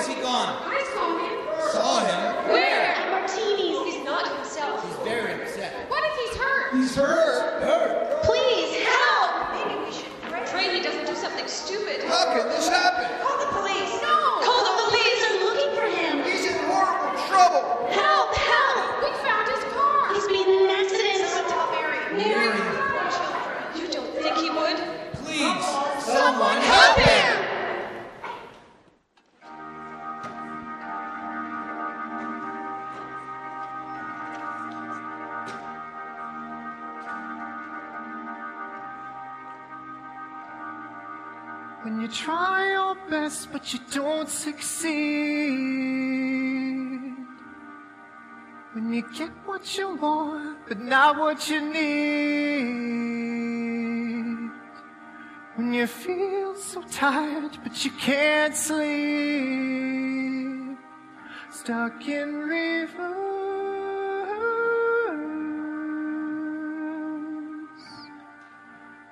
is he gone? I saw him. Saw him? Where? At Martini's. He's not himself. He's very upset. What if he's hurt? He's hurt? Please, help! Maybe we should pray he doesn't do something stupid. How can this happen? Call the police. No! Call the police! They're looking for him. He's in horrible trouble. Help! Help! We found his car. He's been in an accident. Someone tell Mary. Mary. Poor children. You don't think he would? Please, someone help him! When you try your best but you don't succeed, when you get what you want but not what you need, when you feel so tired but you can't sleep, stuck in reverse,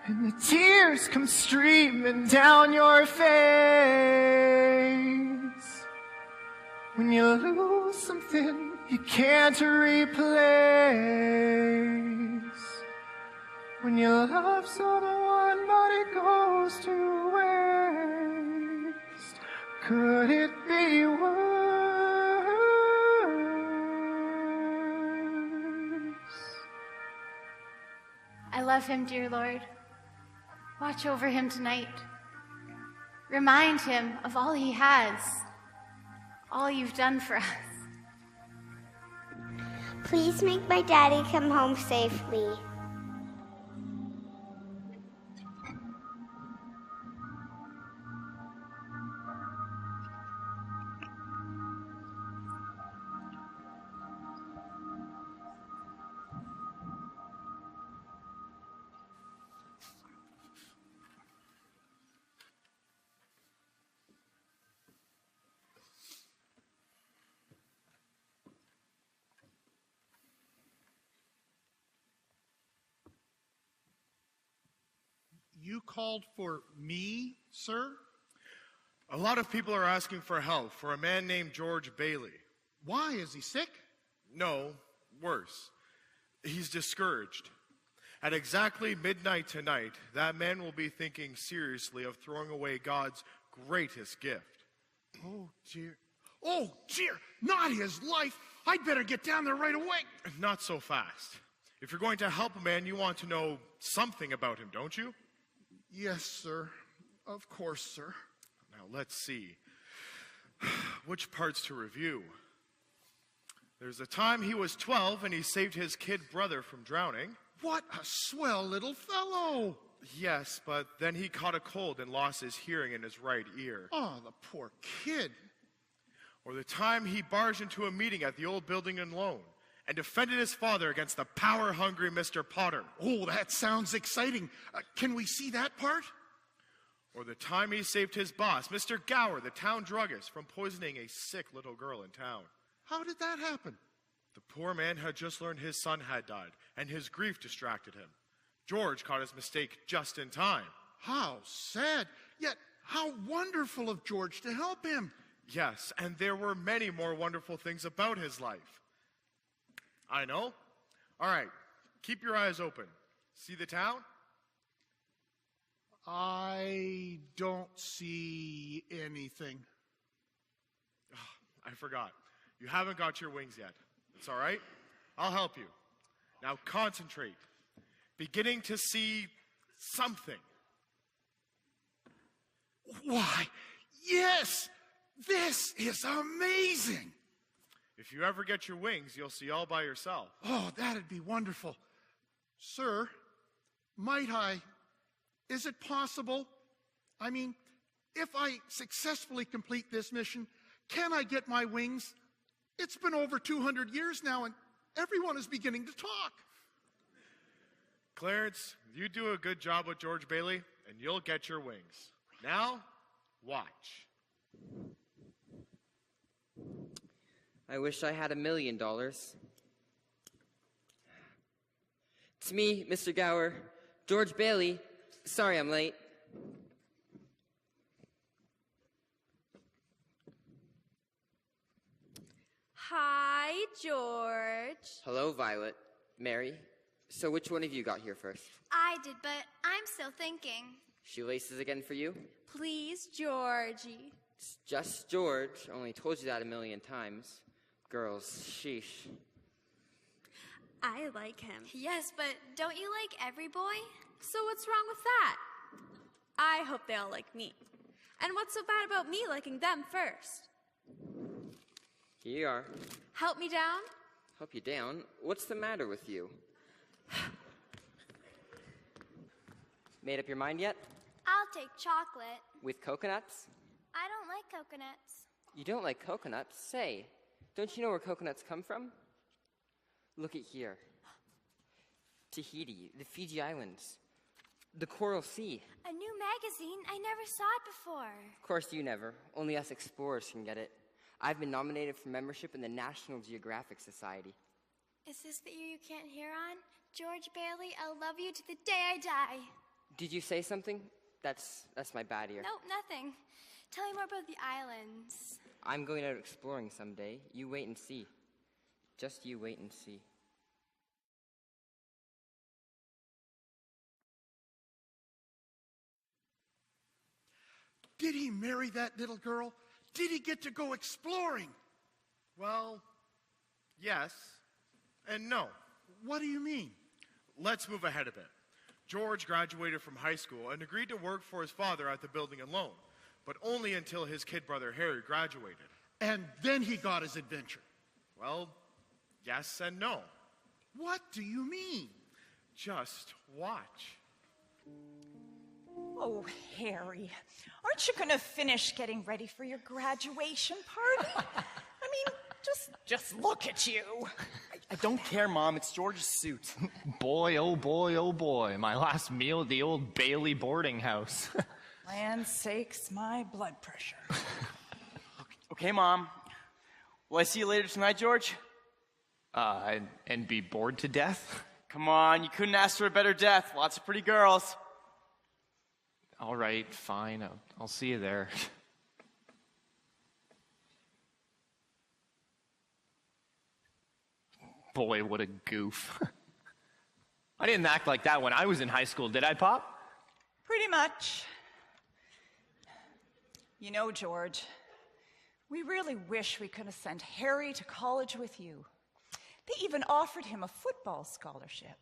and the tears come streaming down your face, when you lose something you can't replace, when you love someone but it goes to waste, could it be worse? I love him, dear Lord. Watch over him tonight. Remind him of all he has, all you've done for us. Please make my daddy come home safely. You called for me, sir? A lot of people are asking for help for a man named George Bailey. Why? Is he sick? No, worse. He's discouraged. At exactly midnight tonight, that man will be thinking seriously of throwing away God's greatest gift. Oh, dear. Oh, dear. Not his life. I'd better get down there right away. Not so fast. If you're going to help a man, you want to know something about him, don't you? Yes, sir. Of course, sir. Now, let's see. Which parts to review? There's a time he was 12 and he saved his kid brother from drowning. What a swell little fellow. Yes, but then he caught a cold and lost his hearing in his right ear. Oh, the poor kid. Or the time he barged into a meeting at the old building and loan and defended his father against the power-hungry Mr. Potter. Oh, that sounds exciting. Can we see that part? Or the time he saved his boss, Mr. Gower, the town druggist, from poisoning a sick little girl in town. How did that happen? The poor man had just learned his son had died, and his grief distracted him. George caught his mistake just in time. How sad, yet how wonderful of George to help him. Yes, and there were many more wonderful things about his life. I know. All right, keep your eyes open. See the town? I don't see anything. Oh, I forgot. You haven't got your wings yet. It's all right. I'll help you. Now concentrate. Beginning to see something. Why, yes! This is amazing! If you ever get your wings, you'll see all by yourself. Oh, that'd be wonderful. Sir, might I? Is it possible? I mean, if I successfully complete this mission, can I get my wings? It's been over 200 years now, and everyone is beginning to talk. Clarence, you do a good job with George Bailey, and you'll get your wings. Now, watch. I wish I had $1 million. It's me, Mr. Gower. George Bailey. Sorry I'm late. Hi, George. Hello, Violet. Mary. So which one of you got here first? I did, but I'm still thinking. Shoelaces again for you? Please, Georgie. It's just George. Only told you that a million times. Girls, sheesh. I like him. Yes, but don't you like every boy? So what's wrong with that? I hope they all like me. And what's so bad about me liking them first? Here you are. Help me down? Help you down? What's the matter with you? Made up your mind yet? I'll take chocolate. With coconuts? I don't like coconuts. You don't like coconuts? Say, don't you know where coconuts come from? Look at here. Tahiti, the Fiji Islands, the Coral Sea. A new magazine? I never saw it before. Of course you never. Only us explorers can get it. I've been nominated for membership in the National Geographic Society. Is this the year you can't hear on? George Bailey, I'll love you to the day I die. Did you say something? That's my bad ear. Nope, nothing. Tell me more about the islands. I'm going out exploring someday. You wait and see. Just you wait and see. Did he marry that little girl? Did he get to go exploring? Well, yes and no. What do you mean? Let's move ahead a bit. George graduated from high school and agreed to work for his father at the building and loan, but only until his kid brother Harry graduated. And then he got his adventure. Well, yes and no. What do you mean? Just watch. Oh, Harry, aren't you going to finish getting ready for your graduation party? I mean, just look at you. I don't care, Mom. It's George's suit. Boy, oh boy, oh boy. My last meal at the old Bailey boarding house. Land's sakes, my blood pressure. Okay, Mom. Will I see you later tonight, George? And be bored to death? Come on, you couldn't ask for a better death. Lots of pretty girls. All right, fine. I'll see you there. Boy, what a goof. I didn't act like that when I was in high school, did I, Pop? Pretty much. You know, George, we really wish we could have sent Harry to college with you. They even offered him a football scholarship.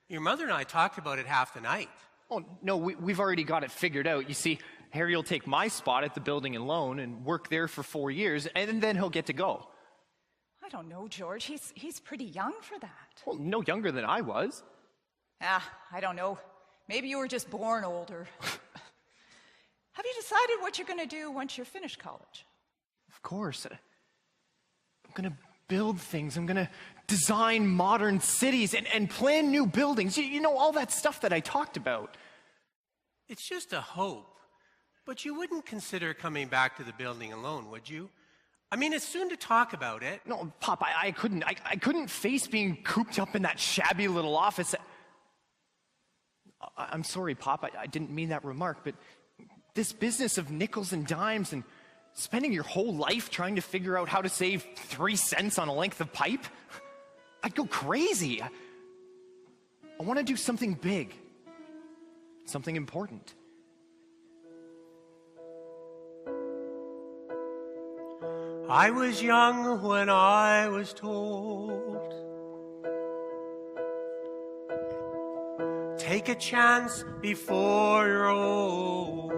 Your mother and I talked about it half the night. Oh, no, we've already got it figured out. You see, Harry will take my spot at the building and loan and work there for 4 years, and then he'll get to go. I don't know, George. He's pretty young for that. Well, no younger than I was. I don't know. Maybe you were just born older. Have you decided what you're going to do once you're finished college? Of course. I'm going to build things. I'm going to design modern cities and plan new buildings. You know, all that stuff that I talked about. It's just a hope. But you wouldn't consider coming back to the building alone, would you? I mean, it's soon to talk about it. No, Pop, I couldn't face being cooped up in that shabby little office. I'm sorry, Pop, I didn't mean that remark, but this business of nickels and dimes and spending your whole life trying to figure out how to save 3 cents on a length of pipe, I'd go crazy. I want to do something big, something important. I was young when I was told, take a chance before you're old.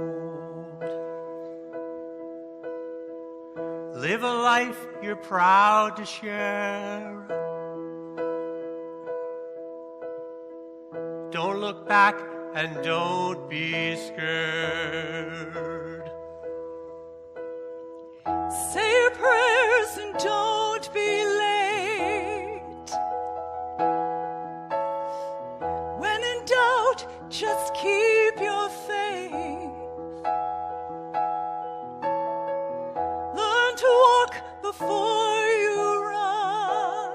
Live a life you're proud to share. Don't look back and don't be scared. Say your prayers and don't be late. When in doubt, just keep your faith. Learn to walk before you run.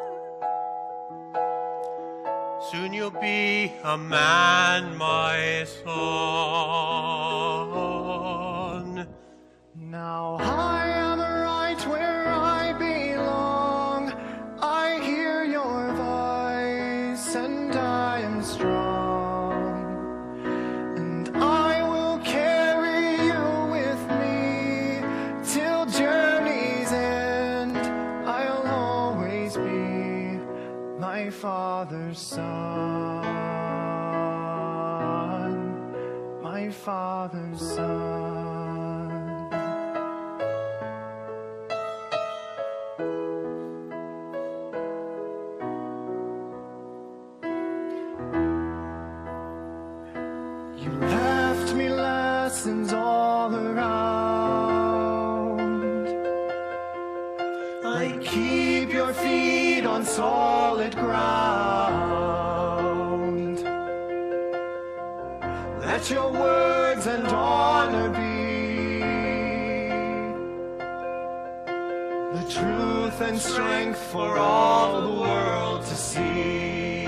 Soon you'll be a man, my son. Now I am right where I belong. father's son, my father's son. You left me lessons all around. I keep your feet on solid ground. Let your words and honor be the truth and strength for all the world to see.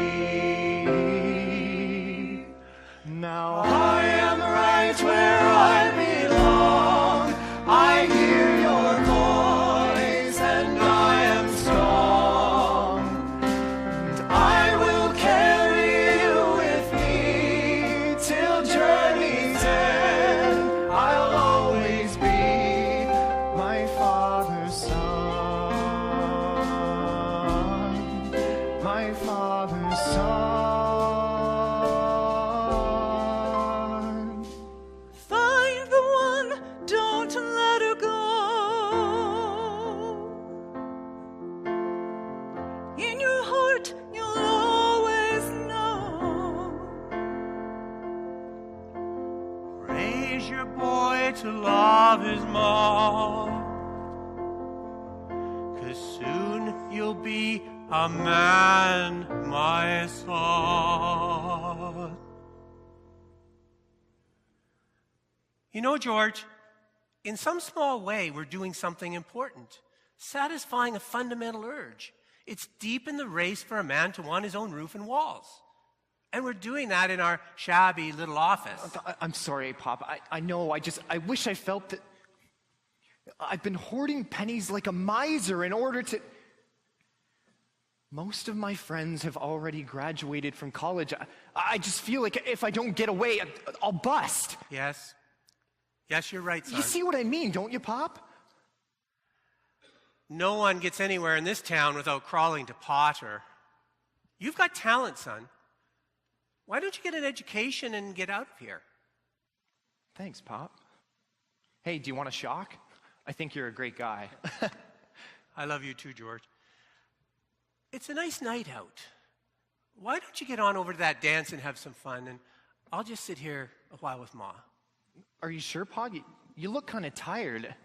Now I am right where I belong. I hear your voice and I am strong. And I will carry you with me till journey's end. I'll always be my father's son, my father's son. Find the one, don't let her go. In your heart, you'll always know. Raise your boy to love his mom, 'cause soon you'll be a man, my son. You know, George, in some small way, we're doing something important, satisfying a fundamental urge. It's deep in the race for a man to want his own roof and walls. And we're doing that in our shabby little office. I'm sorry, Pop. I know. I wish I felt that. I've been hoarding pennies like a miser in order to. Most of my friends have already graduated from college. I just feel like if I don't get away, I'll bust. Yes. Yes, you're right, son. You see what I mean, don't you, Pop? No one gets anywhere in this town without crawling to Potter. You've got talent, son. Why don't you get an education and get out of here? Thanks, Pop. Hey, do you want a shock? I think you're a great guy. I love you too, George. It's a nice night out. Why don't you get on over to that dance and have some fun, and I'll just sit here a while with Ma. Are you sure, Pog? You look kind of tired.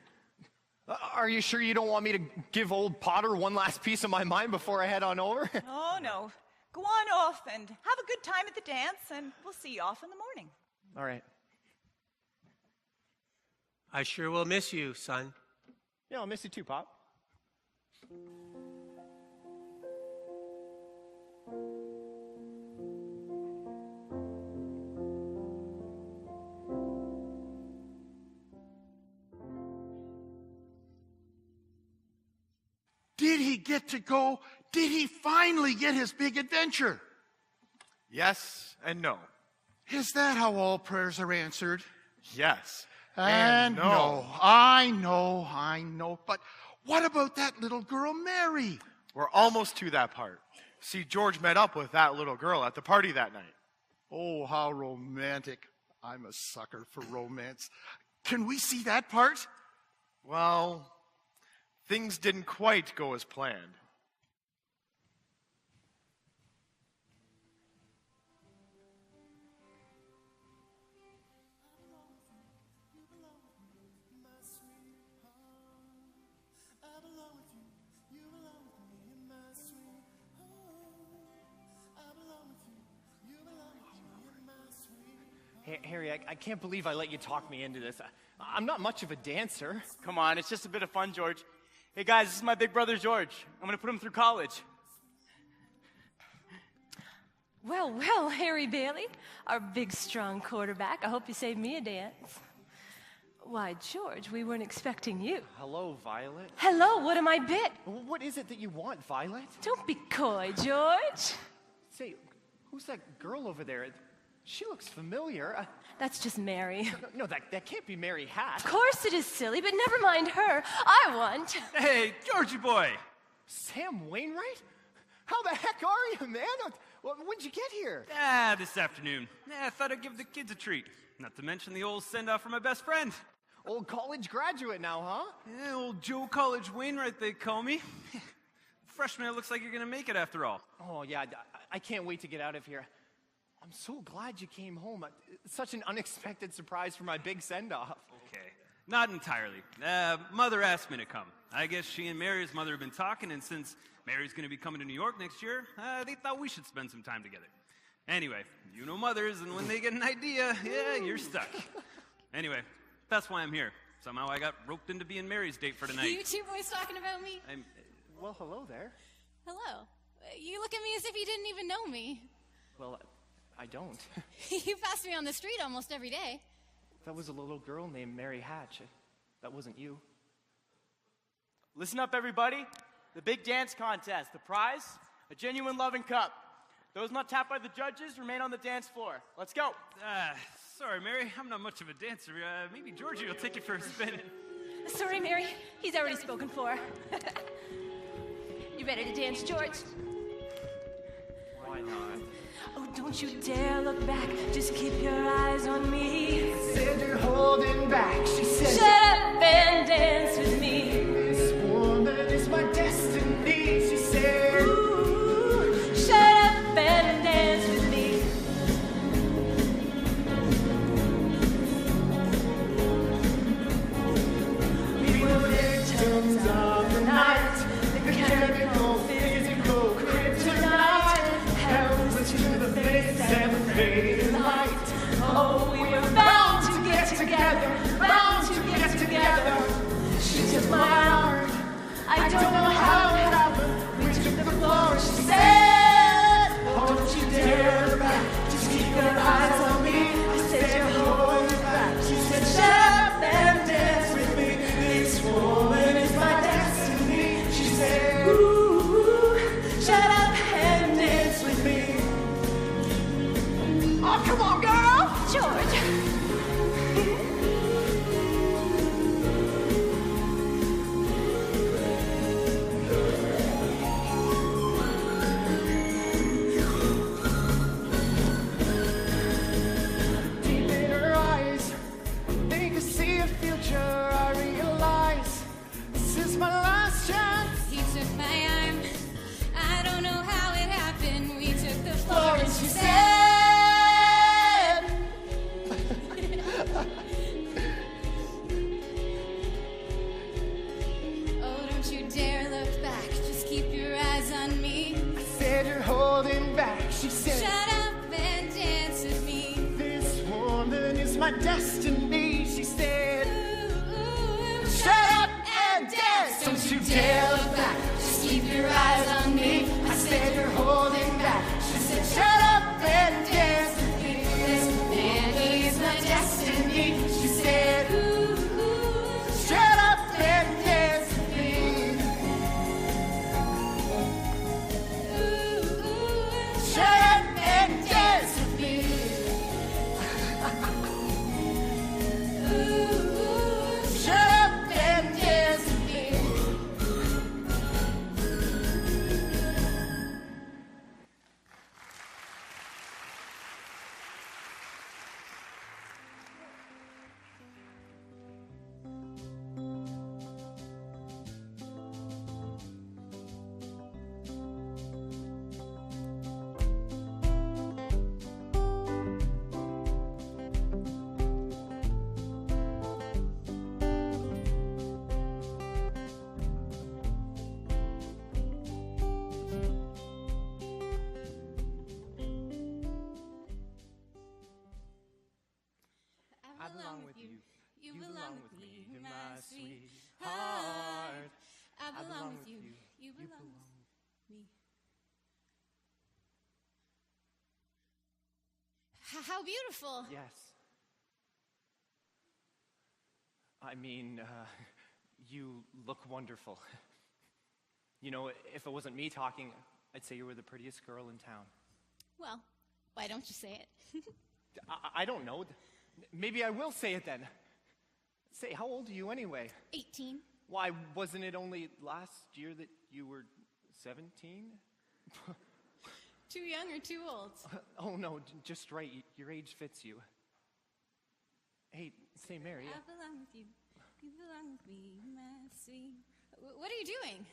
Are you sure you don't want me to give old Potter one last piece of my mind before I head on over? Oh, no. Go on off and have a good time at the dance, and we'll see you off in the morning. All right. I sure will miss you, son. Yeah, I'll miss you too, Pop. Did he get to go? Did he finally get his big adventure? Yes and no. Is that how all prayers are answered? Yes. And no. I know. But what about that little girl, Mary? We're almost to that part. See, George met up with that little girl at the party that night. Oh, how romantic. I'm a sucker for romance. Can we see that part? Well, things didn't quite go as planned. Hey, Harry, I can't believe I let you talk me into this. I'm not much of a dancer. Come on, it's just a bit of fun, George. Hey, guys, this is my big brother, George. I'm going to put him through college. Well, well, Harry Bailey, our big, strong quarterback. I hope you saved me a dance. Why, George, we weren't expecting you. Hello, Violet. Hello, what am I bit? What is it that you want, Violet? Don't be coy, George. Say, who's that girl over there? She looks familiar. That's just Mary. No, that can't be Mary Hatt. Of course it is, silly, but never mind her. I want... Hey, Georgie boy. Sam Wainwright? How the heck are you, man? Well, when'd you get here? This afternoon. I thought I'd give the kids a treat. Not to mention the old send-off for my best friend. Old college graduate now, huh? Yeah, old Joe College Wainwright, they call me. Freshman, it looks like you're gonna make it after all. Oh, yeah, I can't wait to get out of here. I'm so glad you came home. It's such an unexpected surprise for my big send-off. Okay, not entirely. Mother asked me to come. I guess she and Mary's mother have been talking, and since Mary's gonna be coming to New York next year, they thought we should spend some time together. Anyway, you know mothers, and when they get an idea, yeah, you're stuck. Anyway, that's why I'm here. Somehow I got roped into being Mary's date for tonight. You two boys talking about me? Well, hello there. Hello. You look at me as if you didn't even know me. Well, I don't. You pass me on the street almost every day. That was a little girl named Mary Hatch. That wasn't you. Listen up, everybody. The big dance contest. The prize? A genuine loving cup. Those not tapped by the judges remain on the dance floor. Let's go. Sorry, Mary. I'm not much of a dancer. Maybe Georgie will take you for a spin. Sorry, Mary. He's already spoken for. You ready to dance, George? Why not? Oh, don't you dare look back. Just keep your eyes on me. Said you're holding back. She said, shut up and dance with me. This woman is my destiny. She said, ooh, shut up and dance with me. We were victims of the night. The chemical, physical, kryptonite. Helpless to the face and fading light. Oh, we were bound to get together, bound to get together. She took my arm. I don't know how it happened. We took the floor. She said, don't you dare look back. Just keep your eyes on me. I said you're holding back. She said, shut up and dance with me. This woman is my destiny. She said, ooh, shut up and dance with me. Oh, come on, girl! George! Deep in her eyes, they could see a future. I realize this is my last chance. He took my arm. I don't know how it happened. We took the floor and she said, oh, don't you dare look back. Just keep your eyes on me. I said you're holding back. She said, shut up and dance with me. this woman is my destiny. She said, Ooh, shut up and dance. Don't you dare look back. just keep your eyes on me. I said you're holding back. She said, shut up and dance with me. This man, he's my destiny. She said, Ooh, shut up and dance with me. Shut up and dance with me. Shut up and dance with me. I belong with you. You belong with me, my sweetheart. I belong with you. You belong with me. How beautiful. Yes. I mean, you look wonderful. You know, if it wasn't me talking, I'd say you were the prettiest girl in town. Well, why don't you say it? I don't know. Maybe I will say it then. Say, how old are you anyway? 18. Why, wasn't it only last year that you were 17? Too young or too old? Oh, no, just right. Your age fits you. Hey, say, Mary. I belong with you. You belong with me, my sweet. What are you doing?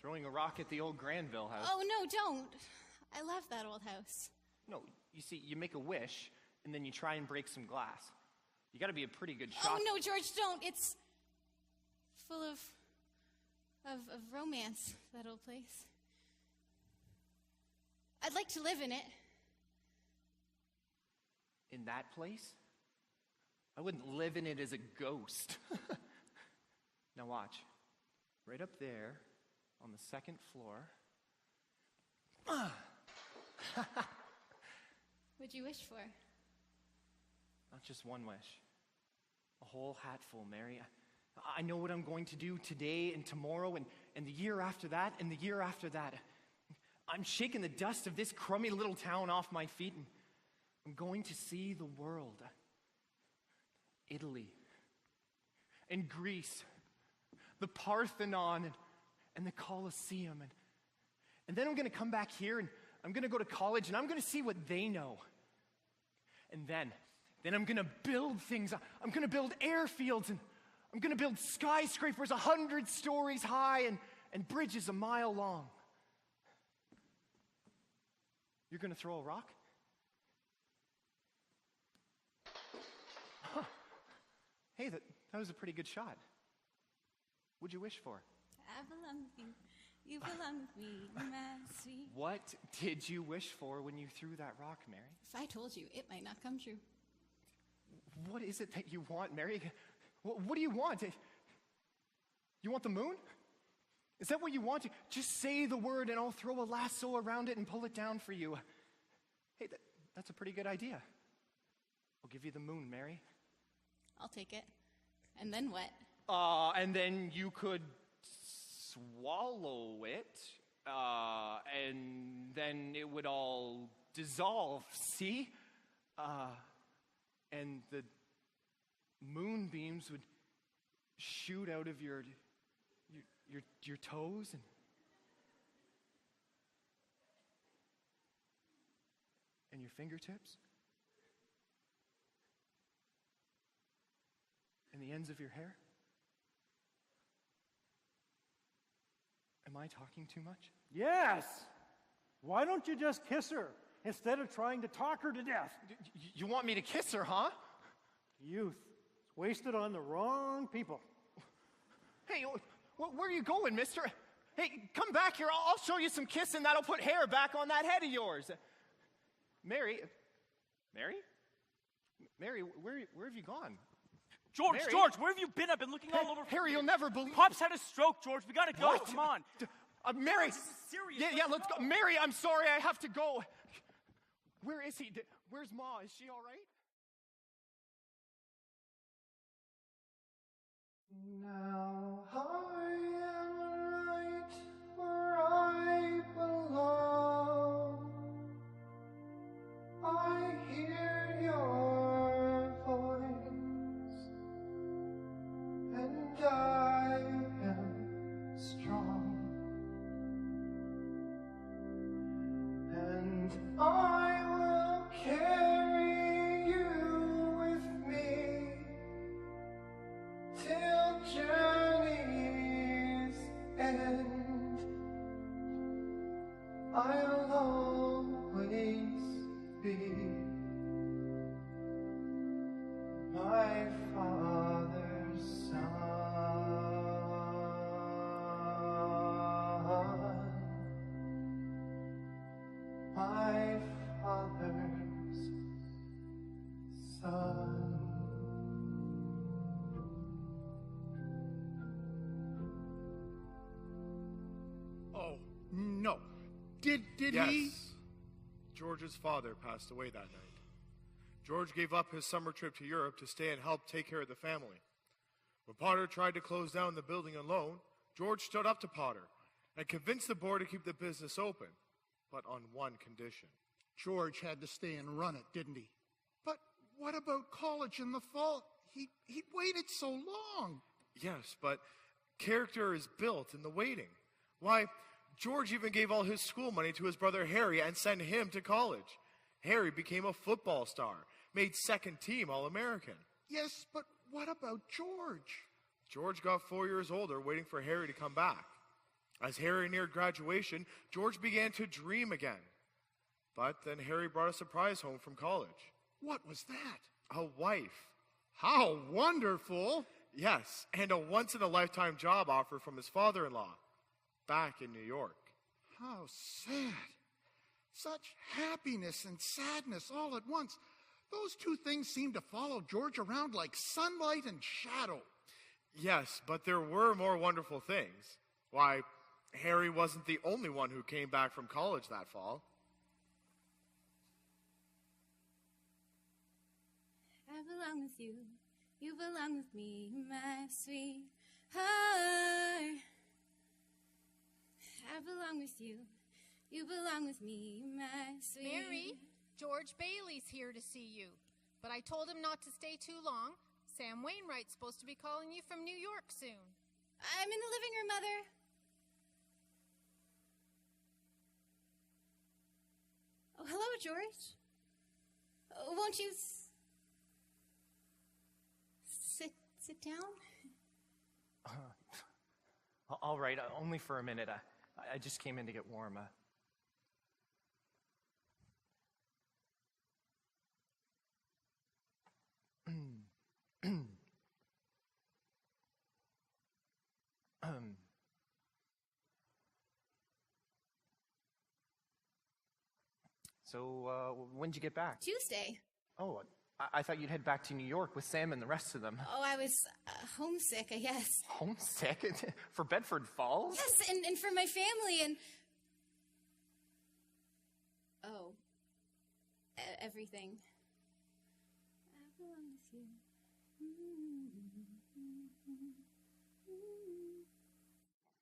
Throwing a rock at the old Granville house. Oh, no, don't. I love that old house. No, you see, you make a wish, and then you try and break some glass. You gotta be a pretty good shot. Oh, no, George, don't. It's full of romance, that old place. I'd like to live in it. In that place? I wouldn't live in it as a ghost. Now watch. Right up there, on the second floor. What'd you wish for? Not just one wish. A whole hatful, Mary. I know what I'm going to do today and tomorrow and the year after that and the year after that. I'm shaking the dust of this crummy little town off my feet, and I'm going to see the world. Italy and Greece, the Parthenon and the Colosseum. And then I'm going to come back here and I'm going to go to college and I'm going to see what they know. And then I'm going to build things. I'm going to build airfields, and I'm going to build skyscrapers 100 stories high and bridges a mile long. You're going to throw a rock? Huh. Hey, that was a pretty good shot. What'd you wish for? I belong with you. You belong with me, my sweet. What did you wish for when you threw that rock, Mary? If I told you, it might not come true. What is it that you want, Mary? What do you want? You want the moon? Is that what you want? Just say the word and I'll throw a lasso around it and pull it down for you. Hey, that's a pretty good idea. I'll give you the moon, Mary. I'll take it. And then what? And then you could swallow it, and then it would all dissolve, see? And the moonbeams would shoot out of your toes and your fingertips and the ends of your hair. Am I talking too much? Yes. Why don't you just kiss her instead of trying to talk her to death? You want me to kiss her, huh? Youth. It's wasted on the wrong people. Hey, where are you going, mister? Hey, come back here. I'll show you some kissing that'll put hair back on that head of yours. Mary, where have you gone? George, Mary? George, where have you been? I've been looking all over. Harry, you'll never believe. Pop's had a stroke, George. We gotta go. What? Come on. Mary. This is serious. Yeah, let's go. Mary, I'm sorry, I have to go. Where is he? Where's Ma? Is she all right? Now I am right where I belong. I hear your voice, and I am strong, and I will carry you with me till journey's end. I'll always be my father's son, my father's son. Oh, no. Did Yes. he? George's father passed away that night. George gave up his summer trip to Europe to stay and help take care of the family. When Potter tried to close down the building alone, George stood up to Potter and convinced the board to keep the business open, but on one condition. George had to stay and run it, didn't he? But what about college in the fall? He waited so long. Yes, but character is built in the waiting. Why, George even gave all his school money to his brother Harry and sent him to college. Harry became a football star, made second team All-American. Yes, but what about George? George got 4 years older, waiting for Harry to come back. As Harry neared graduation, George began to dream again. But then Harry brought a surprise home from college. What was that? A wife. How wonderful! Yes, and a once-in-a-lifetime job offer from his father-in-law, back in New York. How sad. Such happiness and sadness all at once. Those two things seem to follow George around like sunlight and shadow. Yes, but there were more wonderful things. Why, Harry wasn't the only one who came back from college that fall. I belong with you, you belong with me, my sweetheart. I belong with you, you belong with me, my sweet. Mary, George Bailey's here to see you, but I told him not to stay too long. Sam Wainwright's supposed to be calling you from New York soon. I'm in the living room, Mother. Oh, hello, George. Oh, won't you sit down? All right, only for a minute. I just came in to get warm. So, when'd you get back? Tuesday. Oh, I thought you'd head back to New York with Sam and the rest of them. Oh, I was homesick, I guess. Homesick? For Bedford Falls? Yes, and for my family and... Oh. Everything. I belong with you.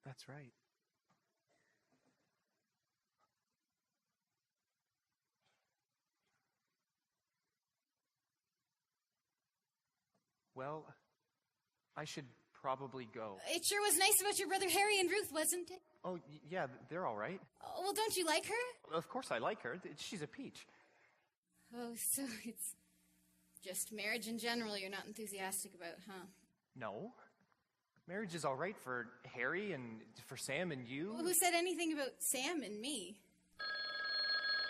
That's right. Well, I should probably go. It sure was nice about your brother Harry and Ruth, wasn't it? Oh, yeah, they're all right. Oh, well, don't you like her? Of course I like her. She's a peach. Oh, so it's just marriage in general you're not enthusiastic about, huh? No. Marriage is all right for Harry and for Sam and you. Well, who said anything about Sam and me?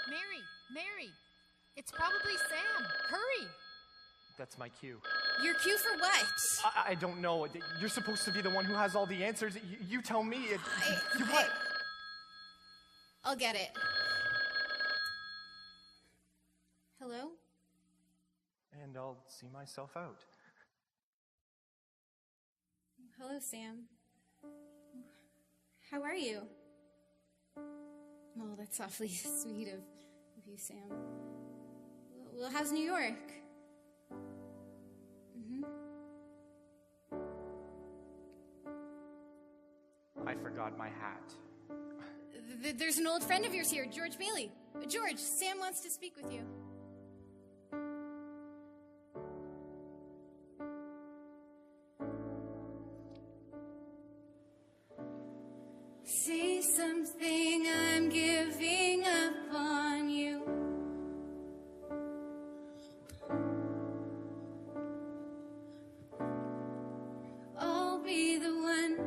Mary, it's probably Sam. Hurry! That's my cue. Your cue for what? I don't know. You're supposed to be the one who has all the answers. You tell me. What? I'll get it. Hello? And I'll see myself out. Hello, Sam. How are you? Oh, that's awfully sweet of you, Sam. Well, how's New York? I forgot my hat. There's an old friend of yours here, George Bailey. George, Sam wants to speak with you. Say something, I'm giving up on you. I'll be the one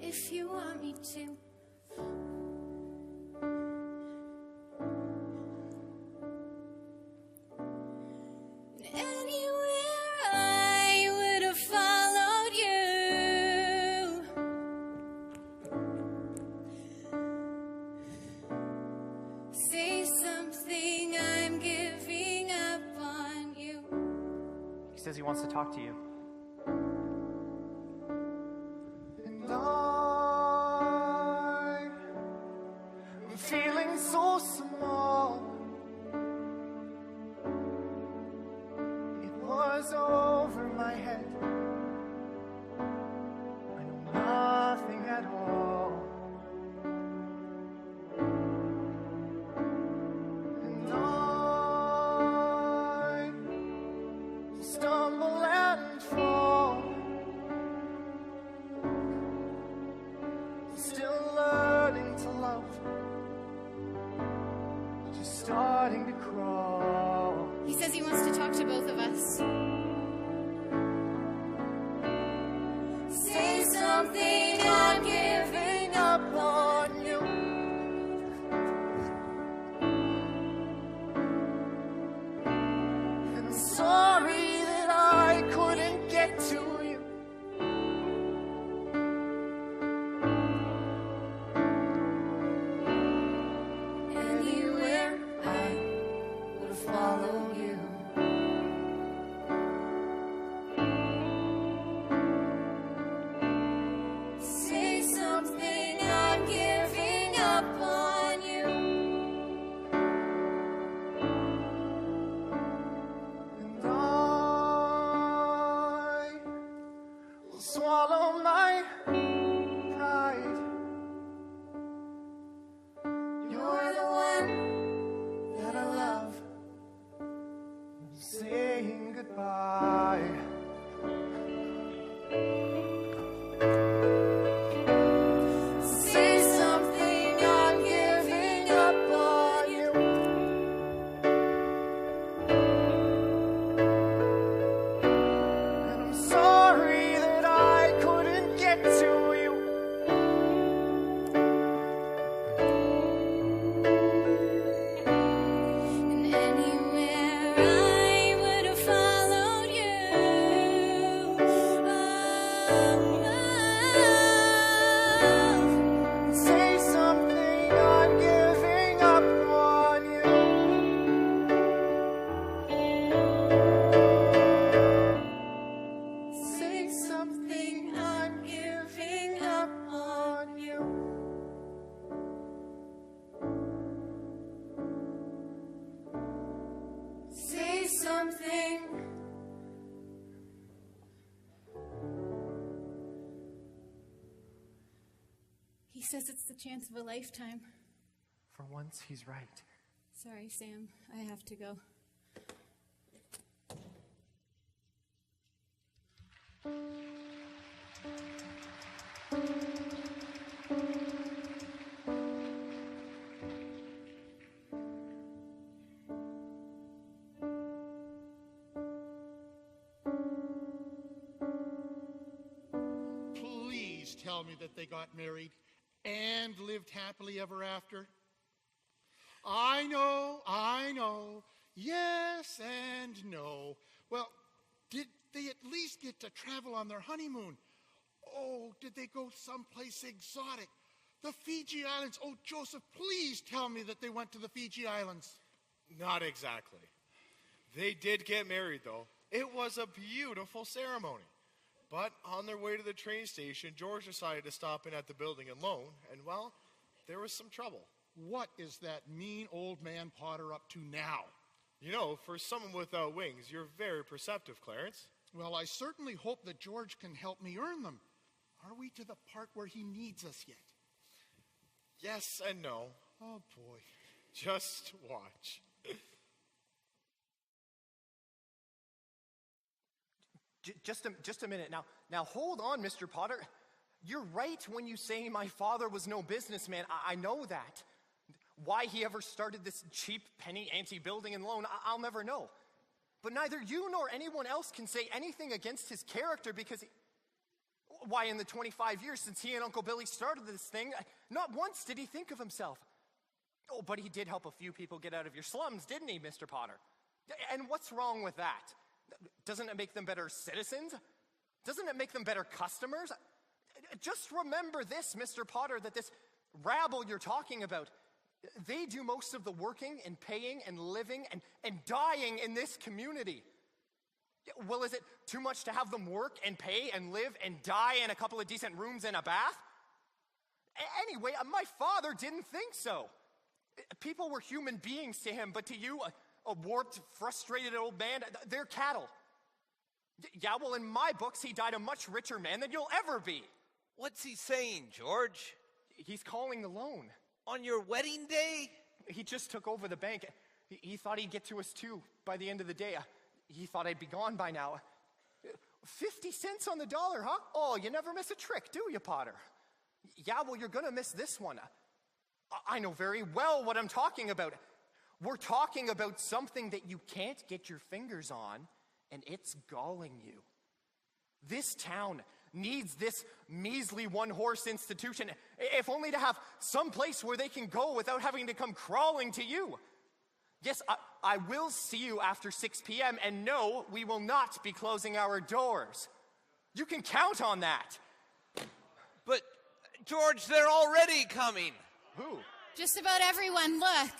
if you want me to. Anywhere I would have followed you. Say something, I'm giving up on you. He says he wants to talk to you. And I'm feeling so small. It was over my head. I know nothing at all. And I stumble and fall. Still learning to starting to crawl. He says he wants to talk to both of us. Say something, I'm giving up on you. And I'm sorry that I couldn't get to you. Anywhere I would follow you. Say something, I'm giving up on you. And I will swallow my pride. You're the one That I love. Saying goodbye. Say something, I'm giving up on you. And I'm sorry that I couldn't get to you. And anywhere I would have followed you. Say something, I'm giving up on you. Say something, I'm giving up on you. Say something. He says it's the chance of a lifetime. For once, he's right. Sorry, Sam. I have to go. Please tell me that they got married and lived happily ever after. I know. Yes and no. Well, did they at least get to travel on their honeymoon? Oh, did they go someplace exotic? The Fiji Islands. Oh, Joseph, please tell me that they went to the Fiji Islands. Not exactly. They did get married, though. It was a beautiful ceremony. But on their way to the train station, George decided to stop in at the building alone, and, well, there was some trouble. What is that mean old man Potter up to now? You know, for someone without wings, you're very perceptive, Clarence. Well, I certainly hope that George can help me earn them. Are we to the part where he needs us yet? Yes and no. Oh, boy. Just watch. Just a minute. Now hold on, Mr. Potter. You're right when you say my father was no businessman. I know that. Why he ever started this cheap penny ante building and loan, I'll never know. But neither you nor anyone else can say anything against his character because why, in the 25 years since he and Uncle Billy started this thing, not once did he think of himself. Oh, but he did help a few people get out of your slums, didn't he, Mr. Potter? And what's wrong with that? Doesn't it make them better citizens? Doesn't it make them better customers? Just remember this, Mr. Potter, that this rabble you're talking about, they do most of the working and paying and living and dying in this community. Well, is it too much to have them work and pay and live and die in a couple of decent rooms and a bath? Anyway, my father didn't think so. People were human beings to him, but to you, a warped, frustrated old man, they're cattle. Yeah, well, in my books, he died a much richer man than you'll ever be. What's he saying, George? He's calling the loan. On your wedding day? He just took over the bank. He thought he'd get to us too by the end of the day. He thought I'd be gone by now. 50 cents on the dollar, huh? Oh, you never miss a trick, do you, Potter? Yeah, well, you're gonna miss this one. I know very well what I'm talking about. We're talking about something that you can't get your fingers on, and it's galling you. This town needs this measly one-horse institution, if only to have some place where they can go without having to come crawling to you. Yes, I will see you after 6 p.m., and no, we will not be closing our doors. You can count on that. But, George, they're already coming. Who? Just about everyone, look.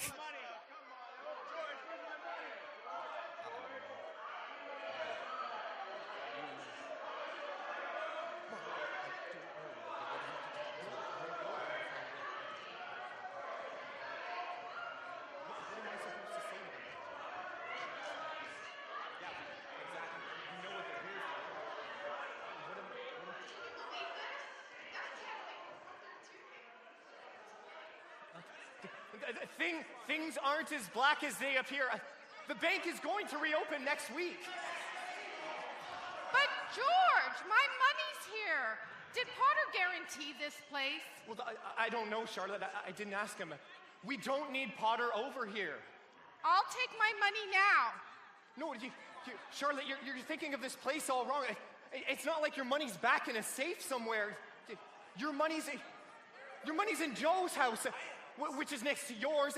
Things aren't as black as they appear. The bank is going to reopen next week. But George, my money's here. Did Potter guarantee this place? Well, I don't know, Charlotte. I didn't ask him. We don't need Potter over here. I'll take my money now. No, Charlotte, you're thinking of this place all wrong. It's not like your money's back in a safe somewhere. Your money's in Joe's house, which is next to yours,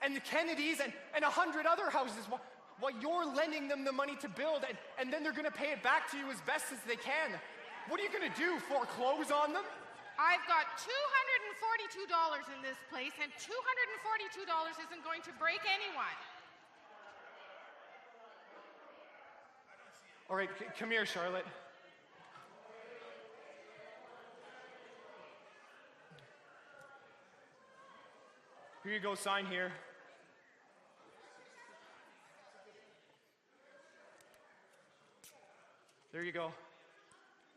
and the Kennedys, and 100 other houses, while you're lending them the money to build, and then they're going to pay it back to you as best as they can. What are you going to do, foreclose on them? I've got $242 in this place, and $242 isn't going to break anyone. All right, come here, Charlotte. Here you go, sign here. There you go.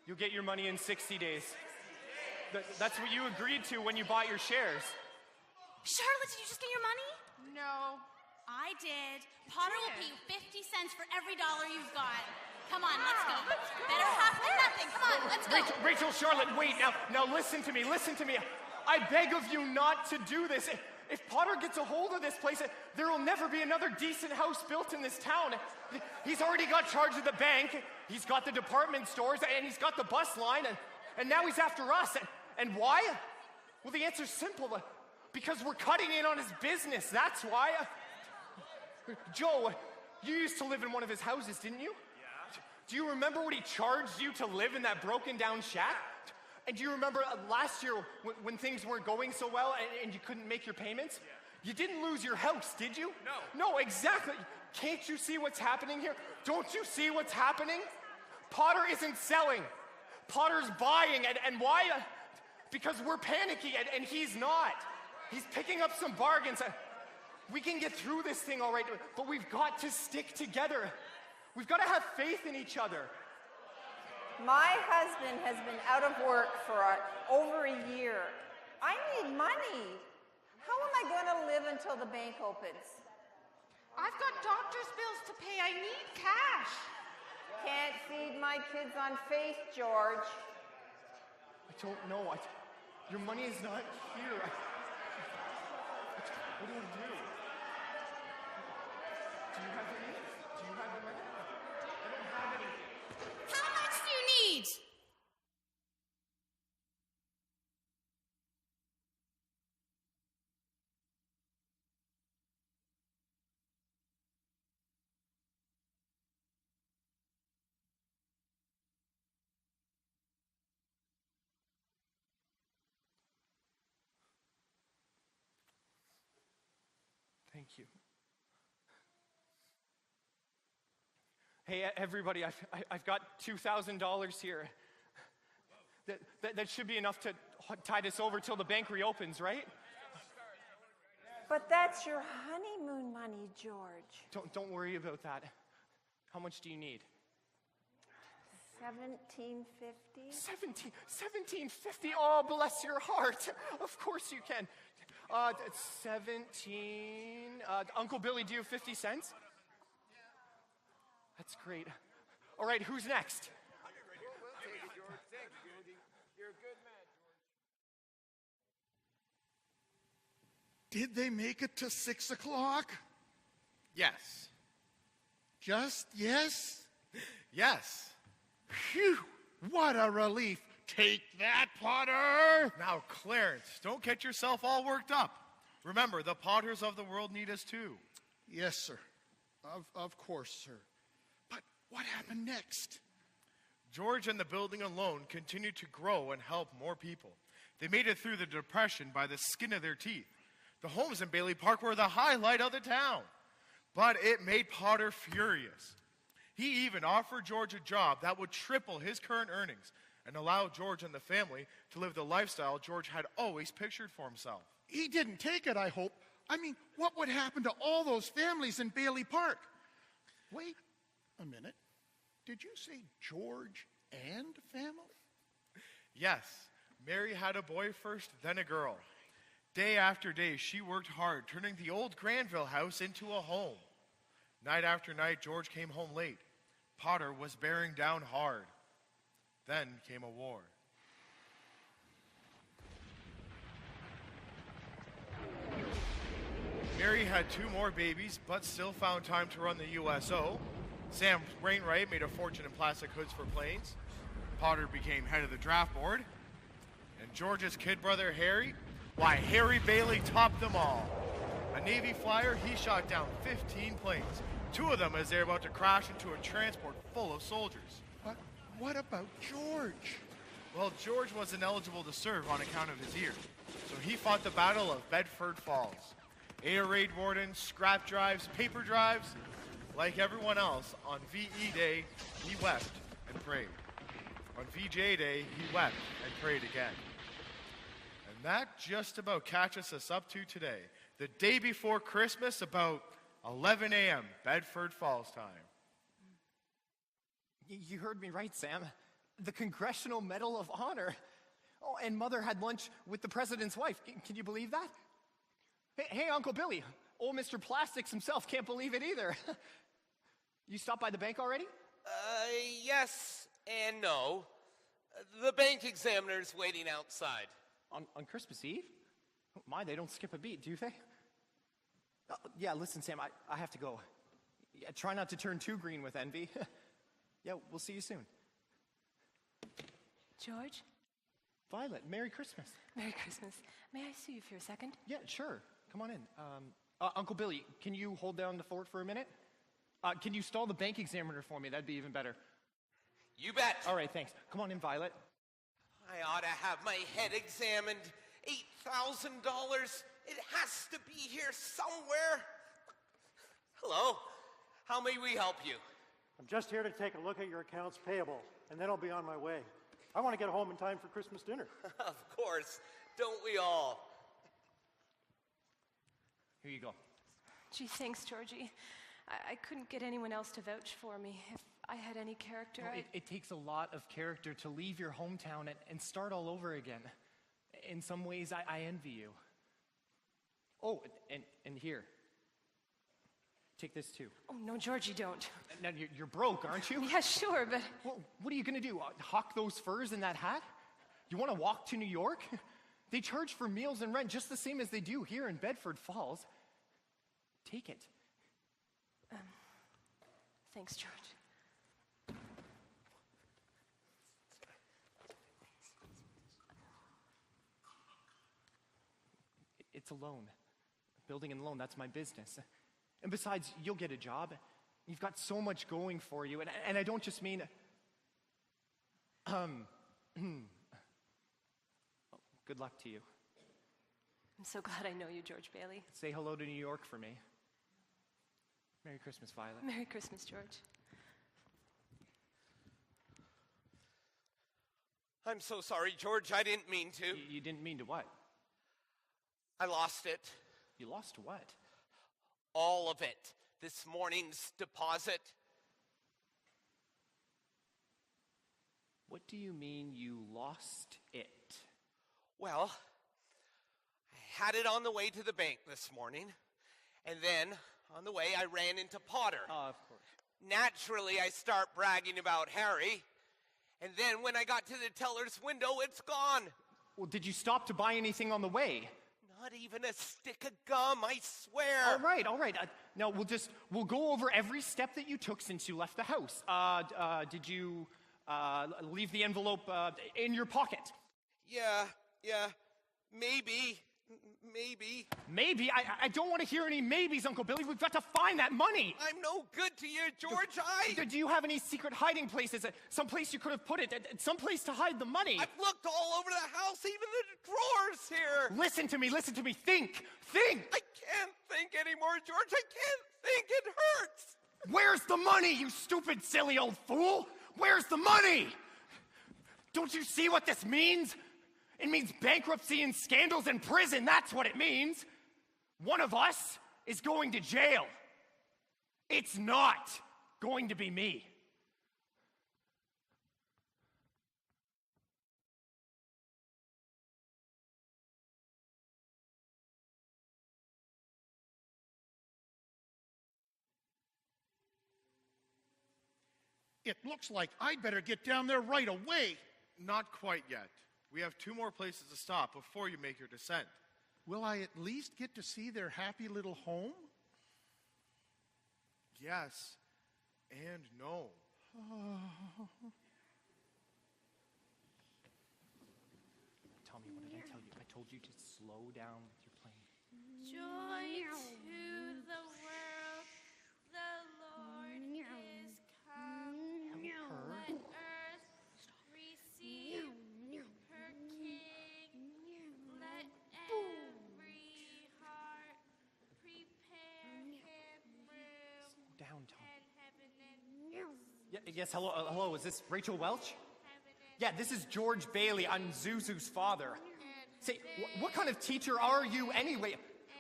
You'll get your money in 60 days. That's what you agreed to when you bought your shares. Charlotte, did you just get your money? No. I did. Potter will pay you 50 cents for every dollar you've got. Come on, let's go. Better half than nothing. Come on, let's go. Rachel, Charlotte, wait. Now listen to me. I beg of you not to do this. If Potter gets a hold of this place, there will never be another decent house built in this town. He's already got charge of the bank, he's got the department stores, and he's got the bus line, and now he's after us. And why? Well, the answer's simple. Because we're cutting in on his business, that's why. Joe, you used to live in one of his houses, didn't you? Yeah. Do you remember what he charged you to live in that broken down shack? And do you remember last year when things weren't going so well and you couldn't make your payments? Yeah. You didn't lose your house, did you? No. No, exactly. Can't you see what's happening here? Don't you see what's happening? Potter isn't selling. Potter's buying. And why? Because we're panicky and he's not. He's picking up some bargains. We can get through this thing all right, but we've got to stick together. We've got to have faith in each other. My husband has been out of work for over a year. I need money. How am I going to live until the bank opens? I've got doctor's bills to pay. I need cash. Can't feed my kids on faith, George. I don't know. Your money is not here. What do I do? Do you have any? Do you have the money? I don't have any. How much do you need? Thank you. Hey, everybody, I've got $2,000 here. That should be enough to tide us over till the bank reopens, right? But that's your honeymoon money, George. Don't worry about that. How much do you need? $17.50. $17.50. Oh, bless your heart. Of course you can. 17. Uncle Billy, do you have 50 cents? That's great. All right, who's next? You're a good man, George. Did they make it to 6 o'clock? Yes. Just yes? Yes. Phew! What a relief. Take that, Potter! Now, Clarence, don't get yourself all worked up. Remember, the Potters of the world need us too. Yes, sir. Of course, sir. But what happened next? George and the building alone continued to grow and help more people. They made it through the Depression by the skin of their teeth. The homes in Bailey Park were the highlight of the town. But it made Potter furious. He even offered George a job that would triple his current earnings and allow George and the family to live the lifestyle George had always pictured for himself. He didn't take it, I hope. I mean, what would happen to all those families in Bailey Park? Wait a minute. Did you say George and family? Yes. Mary had a boy first, then a girl. Day after day, she worked hard, turning the old Granville house into a home. Night after night, George came home late. Potter was bearing down hard. Then came a war. Mary had 2 more babies, but still found time to run the USO. Sam Wainwright made a fortune in plastic hoods for planes. Potter became head of the draft board. And George's kid brother, Harry, why, Harry Bailey topped them all. A Navy flyer, he shot down 15 planes. 2 of them as they were about to crash into a transport full of soldiers. But what about George? Well, George wasn't eligible to serve on account of his ear, so he fought the Battle of Bedford Falls. Air raid wardens, scrap drives, paper drives. Like everyone else, on VE Day, he wept and prayed. On VJ Day, he wept and prayed again. And that just about catches us up to today, the day before Christmas, about 11 a.m., Bedford Falls time. You heard me right, Sam. The Congressional Medal of Honor. Oh, and Mother had lunch with the president's wife. Can you believe that? Hey, Uncle Billy. Old Mr. Plastics himself can't believe it either. You stopped by the bank already? Yes and no. The bank examiner's waiting outside. On Christmas Eve? Oh, my, they don't skip a beat, do they? Yeah, listen, Sam, I have to go. Yeah, try not to turn too green with envy. Yeah, we'll see you soon. George? Violet, Merry Christmas. Merry Christmas. May I see you for a second? Yeah, sure. Come on in. Uncle Billy, can you hold down the fort for a minute? Can you stall the bank examiner for me? That'd be even better. You bet. All right, thanks. Come on in, Violet. I ought to have my head examined. $8,000. It has to be here somewhere. Hello. How may we help you? I'm just here to take a look at your accounts payable, and then I'll be on my way. I want to get home in time for Christmas dinner. Of course. Don't we all? Here you go. Gee, thanks, Georgie. I couldn't get anyone else to vouch for me. If I had any character, It takes a lot of character to leave your hometown and start all over again. In some ways, I envy you. Oh, and here. Take this too. Oh, no, Georgie, don't. Now, you're broke, aren't you? Yeah, sure, but... Well, what are you going to do? Hawk those furs and that hat? You want to walk to New York? They charge for meals and rent just the same as they do here in Bedford Falls. Take it. Thanks, George. It's a loan. Building and loan, that's my business. And besides, you'll get a job. You've got so much going for you. And I don't just mean... Good luck to you. I'm so glad I know you, George Bailey. Say hello to New York for me. Merry Christmas, Violet. Merry Christmas, George. I'm so sorry, George. I didn't mean to. You didn't mean to what? I lost it. You lost what? All of it. This morning's deposit. What do you mean you lost it? Well, I had it on the way to the bank this morning, and then on the way I ran into Potter. Oh, of course. Naturally, I start bragging about Harry, and then when I got to the teller's window, it's gone. Well, did you stop to buy anything on the way? Not even a stick of gum, I swear. All right. Now, we'll go over every step that you took since you left the house. Did you leave the envelope in your pocket? Yeah, maybe. Maybe? I don't want to hear any maybes, Uncle Billy. We've got to find that money. I'm no good to you, George. Do you have any secret hiding places? Some place you could have put it? Some place to hide the money? I've looked all over the house, even the drawers here. Listen to me. Think. I can't think anymore, George. I can't think. It hurts. Where's the money, you stupid, silly old fool? Where's the money? Don't you see what this means? It means bankruptcy and scandals and prison. That's what it means. One of us is going to jail. It's not going to be me. It looks like I'd better get down there right away. Not quite yet. We have 2 more places to stop before you make your descent. Will I at least get to see their happy little home? Yes and no. Tommy, what did I tell you? I told you to slow down with your playing. Joy to the world, the Lord is come. Let earth receive her King. Let every heart prepare him room. Down, Tommy. And heaven and Yes, hello, is this Rachel Welch? Yeah, this is George Bailey. I'm Zuzu's father. Say, what kind of teacher are you anyway?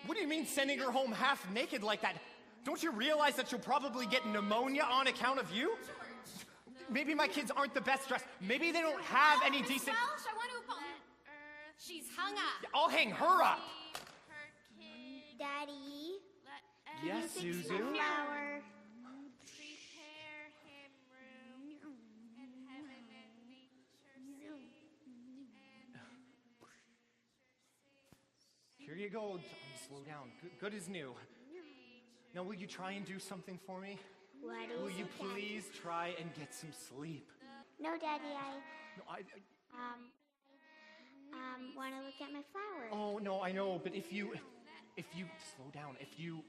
What do you mean sending her home half naked like that? Don't you realize that she'll probably get pneumonia on account of you? Maybe my kids aren't the best dressed. Maybe they don't have any decent... Welch, I want to apologize. She's hung up. I'll hang her up. Daddy? Yes, Can you fix Zuzu? my flower? Prepare him room. And heaven and nature Here you go. Slow down. Good as new. Now, will you try and do something for me? What Will is you it, Daddy? please try and get some sleep? No, Daddy, No, I want to look at my flowers. Oh, no, I know, but if you slow down, if you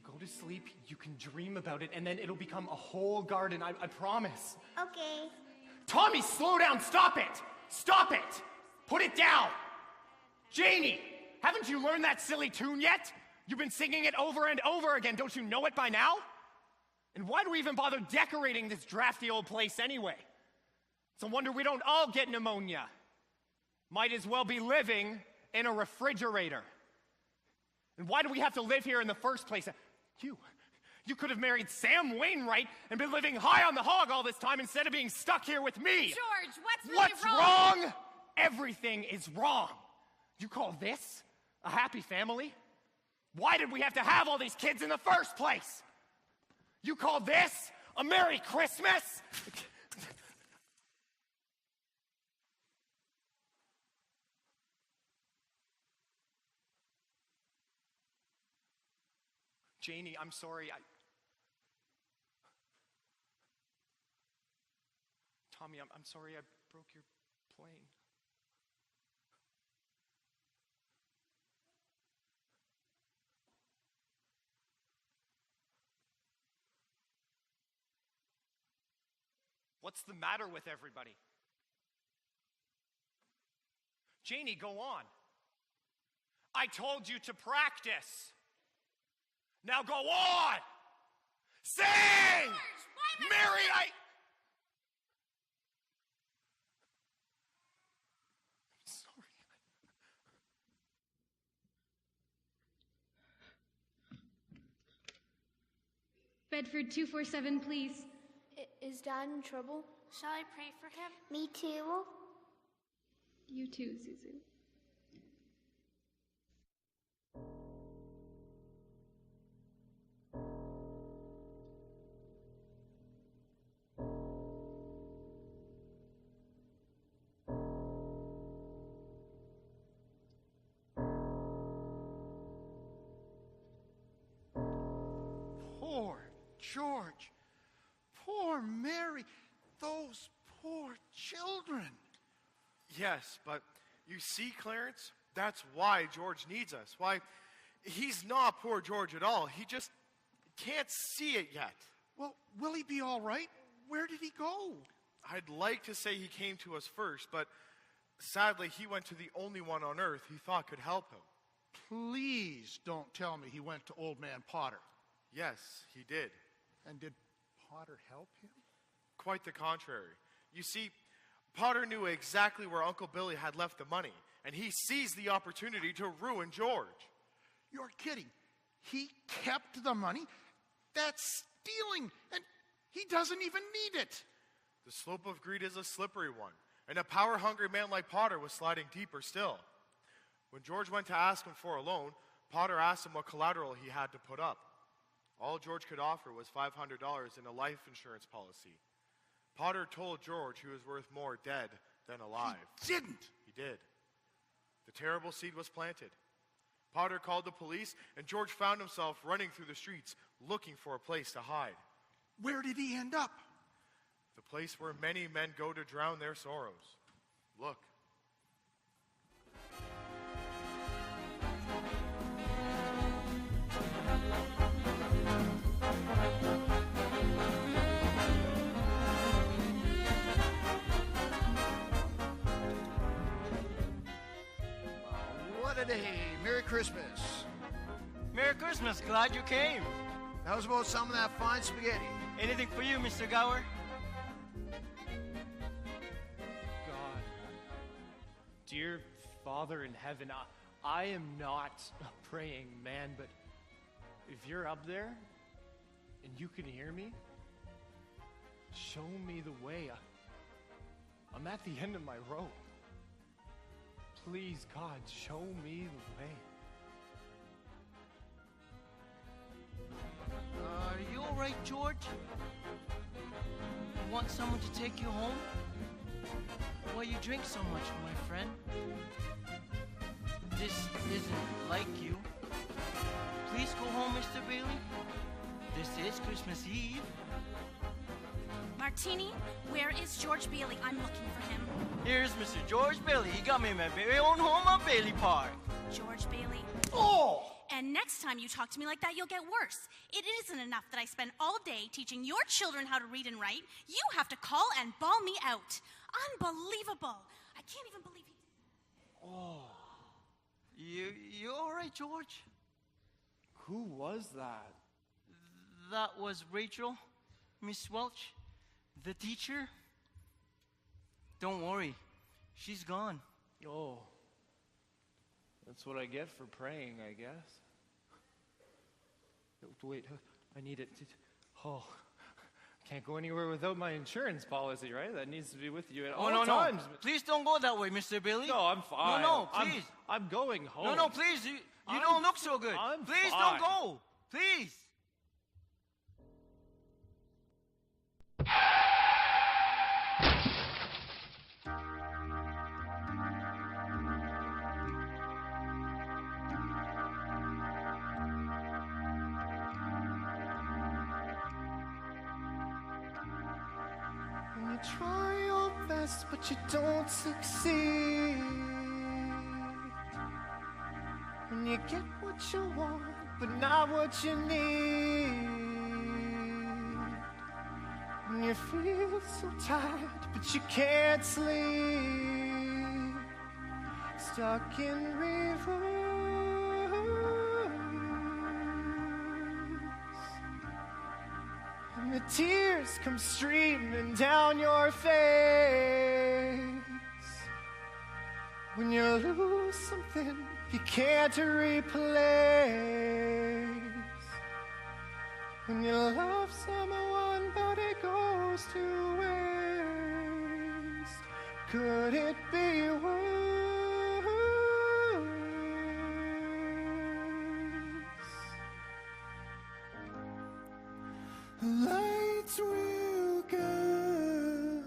go to sleep, you can dream about it, and then it'll become a whole garden, I promise. Okay. Tommy, slow down, stop it! Stop it! Put it down! Janie, haven't you learned that silly tune yet? You've been singing it over and over again, don't you know it by now? And why do we even bother decorating this drafty old place anyway? It's a wonder we don't all get pneumonia. Might as well be living in a refrigerator. And why do we have to live here in the first place? You could have married Sam Wainwright and been living high on the hog all this time instead of being stuck here with me. George, what's really What's wrong? Everything is wrong. You call this a happy family? Why did we have to have all these kids in the first place? You call this a Merry Christmas? Janie, I'm sorry. Tommy, I'm sorry I broke your plane. What's the matter with everybody? Janie, go on. I told you to practice. Now go on! Sing! Mary, I'm sorry. Bedford 247, please. Is Dad in trouble? Shall I pray for him? Me too. You too, Zuzu. George. Poor Mary. Those poor children. Yes, but you see, Clarence, that's why George needs us. Why, he's not poor George at all. He just can't see it yet. Well, will he be all right? Where did he go? I'd like to say he came to us first, but sadly, he went to the only one on earth he thought could help him. Please don't tell me he went to Old Man Potter. Yes, he did. And did Potter help him? Quite the contrary. You see, Potter knew exactly where Uncle Billy had left the money, and he seized the opportunity to ruin George. You're kidding. He kept the money? That's stealing, and he doesn't even need it. The slope of greed is a slippery one, and a power-hungry man like Potter was sliding deeper still. When George went to ask him for a loan, Potter asked him what collateral he had to put up. All George could offer was $500 in a life insurance policy. Potter told George he was worth more dead than alive. He didn't. He did. The terrible seed was planted. Potter called the police, and George found himself running through the streets looking for a place to hide. Where did he end up? The place where many men go to drown their sorrows. Look. What a day. Merry Christmas. Merry Christmas. Glad you came. How's about some of that fine spaghetti? Anything for you, Mr. Gower? God, dear Father in heaven, I am not a praying man, but if you're up there and you can hear me, show me the way. I'm at the end of my rope. Please, God, show me the way. Are you all right, George? You want someone to take you home? Why you drink so much, my friend? This isn't like you. Please go home, Mr. Bailey. This is Christmas Eve. Martini, where is George Bailey? I'm looking for him. Here's Mr. George Bailey. He got me my very own home on Bailey Park. George Bailey. Oh! And next time you talk to me like that, you'll get worse. It isn't enough that I spend all day teaching your children how to read and write. You have to call and bawl me out. Unbelievable. I can't even believe he did. Oh. You all right, George? Who was that? That was Rachel, Miss Welch, the teacher. Don't worry, she's gone. Oh, that's what I get for praying, I guess. Wait, I need it. Oh, can't go anywhere without my insurance policy, right? That needs to be with you at all times. No. Please don't go that way, Mr. Billy. No, I'm fine. No, please. I'm going home. No, please. You don't look so good. Please fine. don't go. Please. When you try your best, but you don't succeed. When you get what you want, but not what you need. When you feel so tired, but you can't sleep. Stuck in reverse. And the tears come streaming down your face. When you lose something you can't replace. When you love someone but it goes to waste. Could it be worse? Lights will guide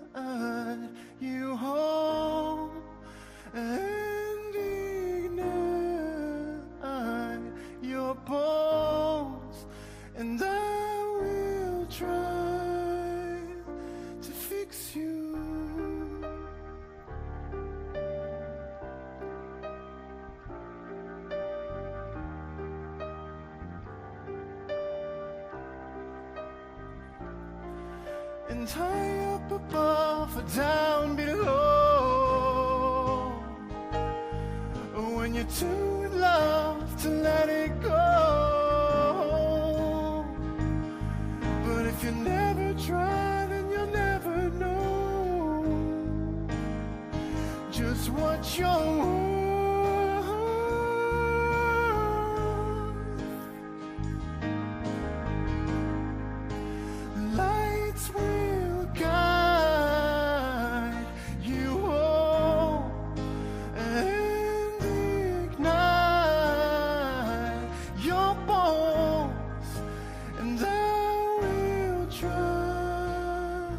you home and ignite your bones, and I will and high up above or down below. When you're too in love to let it go. But if you never try, then you'll never know just what you're worth. Lights will guide you home and ignite your bones, and I will try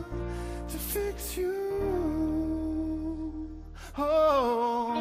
to fix you. Oh.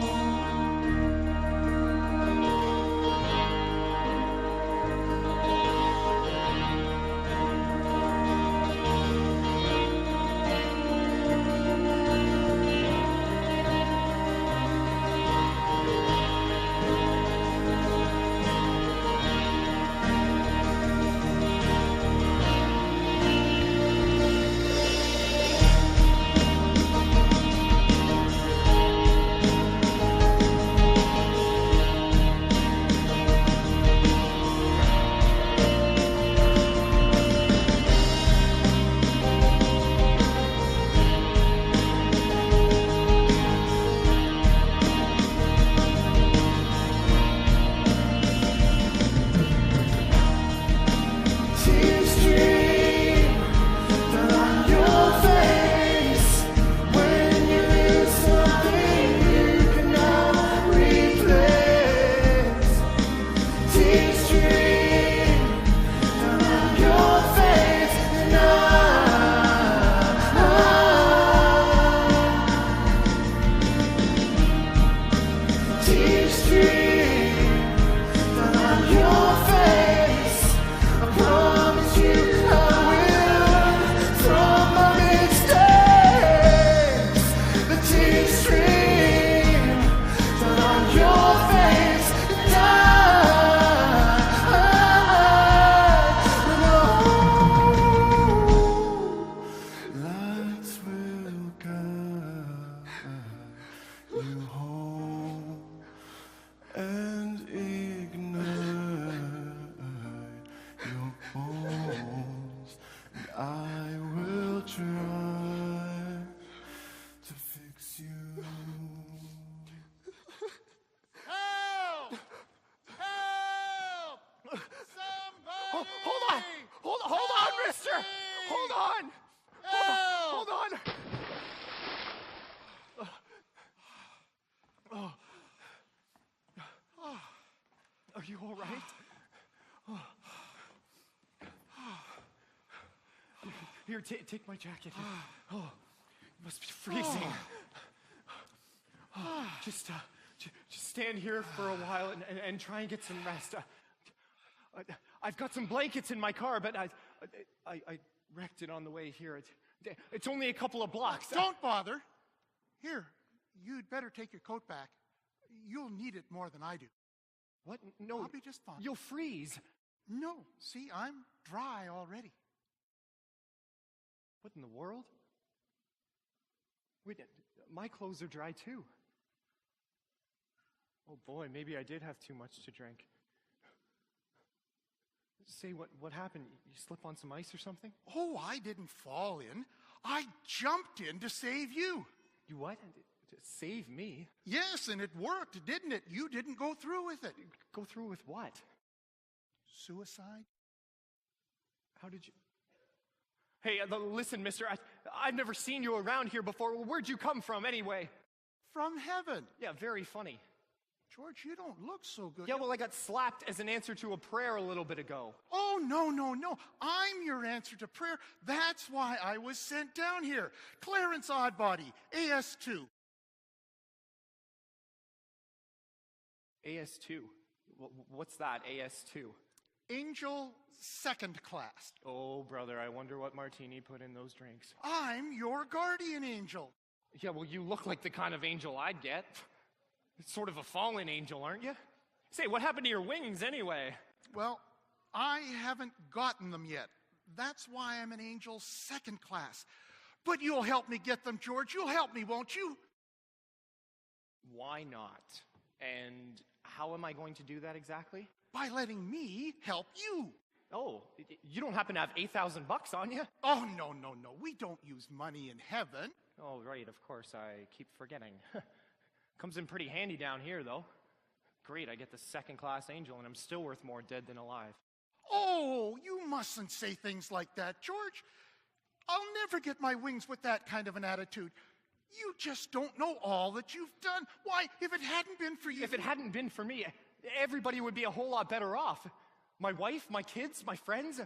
Tears stream down your face when you lose something you cannot replace. Tears stream down your face, and tears stream down your face. I promise you I will from my mistakes. The tears stream down your face, and lights will guide you home and ignite your bones, and I will try to fix you. Help! Help! Somebody! Hold on! Hold on, mister! Hold on! Hold on! Are you all right? Here, take my jacket. Oh, it must be freezing. Just stand here for a while and try and get some rest. I've got some blankets in my car, but I wrecked it on the way here. It's only a couple of blocks. Don't bother. Here, you'd better take your coat back. You'll need it more than I do. What? No. I'll be just fine. You'll freeze. No. See, I'm dry already. What in the world? Wait, my clothes are dry too. Oh boy, maybe I did have too much to drink. Say, what happened? You slip on some ice or something? Oh, I didn't fall in. I jumped in to save you. You what? To save me? Yes, and it worked, didn't it? You didn't go through with it. Go through with what? Suicide? How did you... Hey, listen, mister, I've never seen you around here before. Where'd you come from, anyway? From heaven. Yeah, very funny. George, you don't look so good. Yeah, well, I got slapped as an answer to a prayer a little bit ago. Oh, no. I'm your answer to prayer. That's why I was sent down here. Clarence Oddbody, AS2. AS2? What's that, AS2? Angel second class. Oh, brother, I wonder what Martini put in those drinks. I'm your guardian angel. Yeah, well, you look like the kind of angel I'd get. Sort of a fallen angel, aren't you? Say, what happened to your wings anyway? Well, I haven't gotten them yet. That's why I'm an angel second class. But you'll help me get them, George. You'll help me, won't you? Why not? And how am I going to do that exactly? By letting me help you. Oh, you don't happen to have $8,000 on you? Oh, no. We don't use money in heaven. Oh, right, of course. I keep forgetting. Comes in pretty handy down here, though. Great, I get the second-class angel, and I'm still worth more dead than alive. Oh, you mustn't say things like that, George. I'll never get my wings with that kind of an attitude. You just don't know all that you've done. Why, if it hadn't been for you... If it hadn't been for me, everybody would be a whole lot better off. My wife, my kids, my friends. I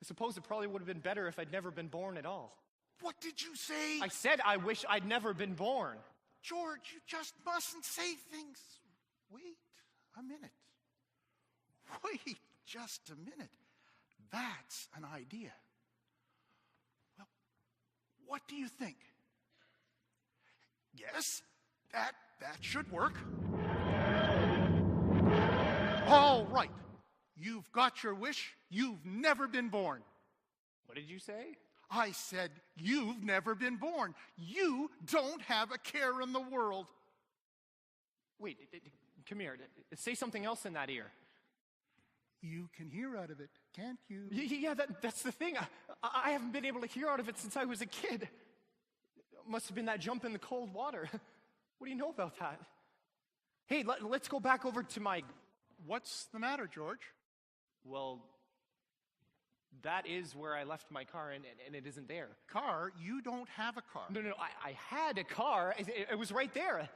suppose it probably would have been better if I'd never been born at all. What did you say? I said I wish I'd never been born. George, you just mustn't say things. Wait a minute. Wait just a minute. That's an idea. Well, what do you think? Yes, that should work. All right. You've got your wish. You've never been born. What did you say? I said you've never been born. You don't have a care in the world. Wait, come here. Say something else in that ear. You can hear out of it, can't you? Yeah, that's the thing. I haven't been able to hear out of it since I was a kid. Must have been that jump in the cold water. What do you know about that? Hey, let's go back over to my... What's the matter, George? Well, that is where I left my car, and it isn't there. Car? You don't have a car. No, I had a car. It was right there.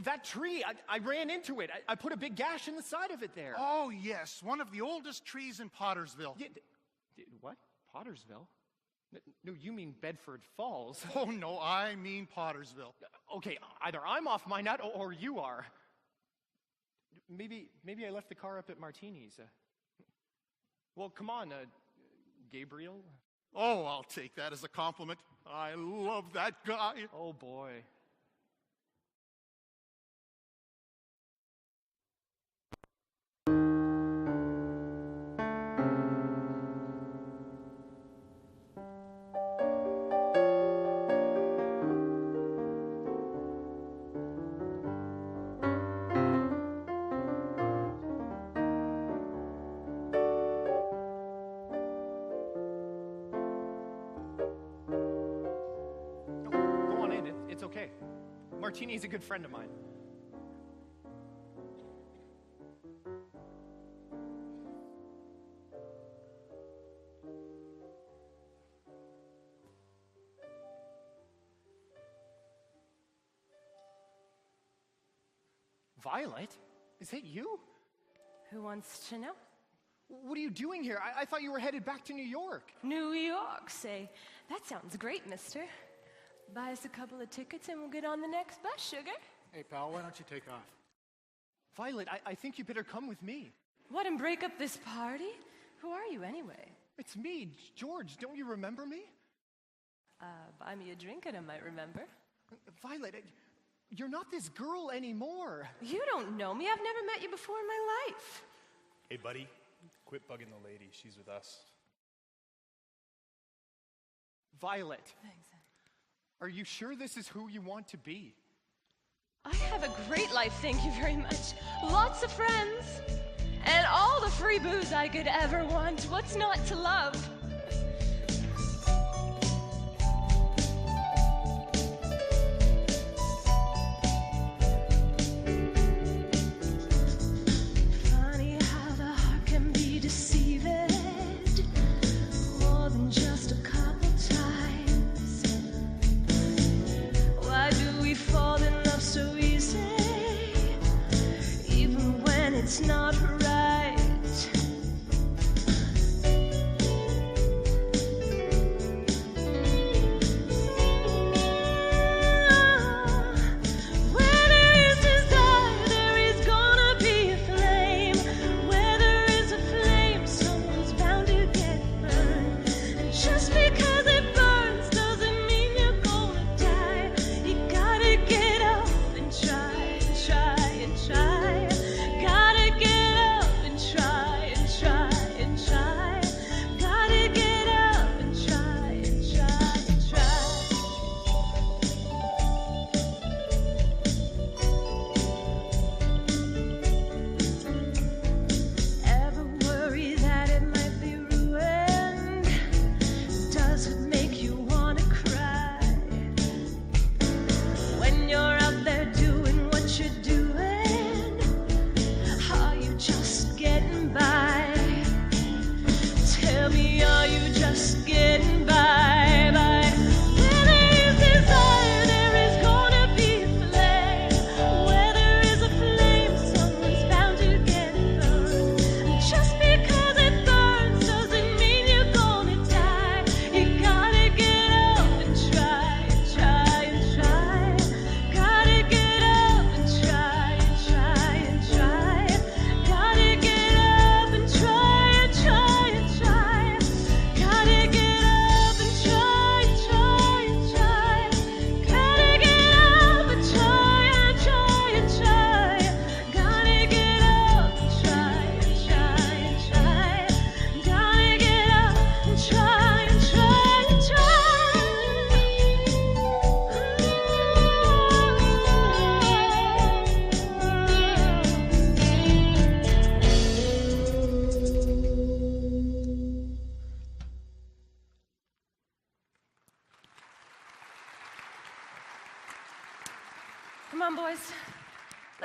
That tree, I ran into it. I put a big gash in the side of it there. Oh, yes, one of the oldest trees in Pottersville. Yeah, what? Pottersville? No, you mean Bedford Falls. Oh, no, I mean Pottersville. Okay, either I'm off my nut or you are. Maybe I left the car up at Martini's. Well, come on, Gabriel. Oh, I'll take that as a compliment. I love that guy. Oh, boy. Martini's a good friend of mine. Violet? Is that you? Who wants to know? What are you doing here? I thought you were headed back to New York. New York, say. That sounds great, mister. Buy us a couple of tickets and we'll get on the next bus, sugar. Hey, pal, why don't you take off? Violet, I think you better come with me. What, and break up this party? Who are you anyway? It's me, George. Don't you remember me? Buy me a drink and I might remember. Violet, you're not this girl anymore. You don't know me. I've never met you before in my life. Hey, buddy, quit bugging the lady. She's with us. Violet. Thanks. Are you sure this is who you want to be? I have a great life, thank you very much. Lots of friends. And all the free booze I could ever want. What's not to love? Funny how the heart can be deceived. More than just a couple times. Why do we fall in love so easy? Even when it's not right. Where there is desire, there is gonna be a flame. Where there is a flame, someone's bound to get burned. And just because it burns doesn't mean you're gonna die. You gotta get up and try and try and try. Gotta get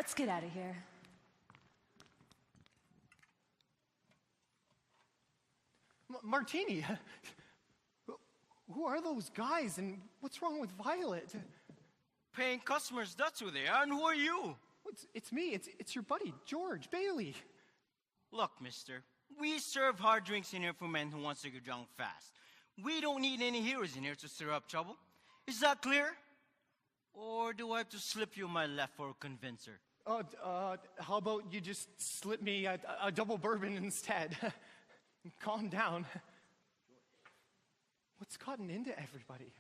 Let's get out of here. Martini, who are those guys and what's wrong with Violet? Paying customers, that's who they are, and who are you? It's me, it's your buddy, George Bailey. Look, mister, we serve hard drinks in here for men who wants to get drunk fast. We don't need any heroes in here to stir up trouble. Is that clear? Or do I have to slip you my left for a convincer? How about you just slip me a double bourbon instead? Calm down. What's gotten into everybody?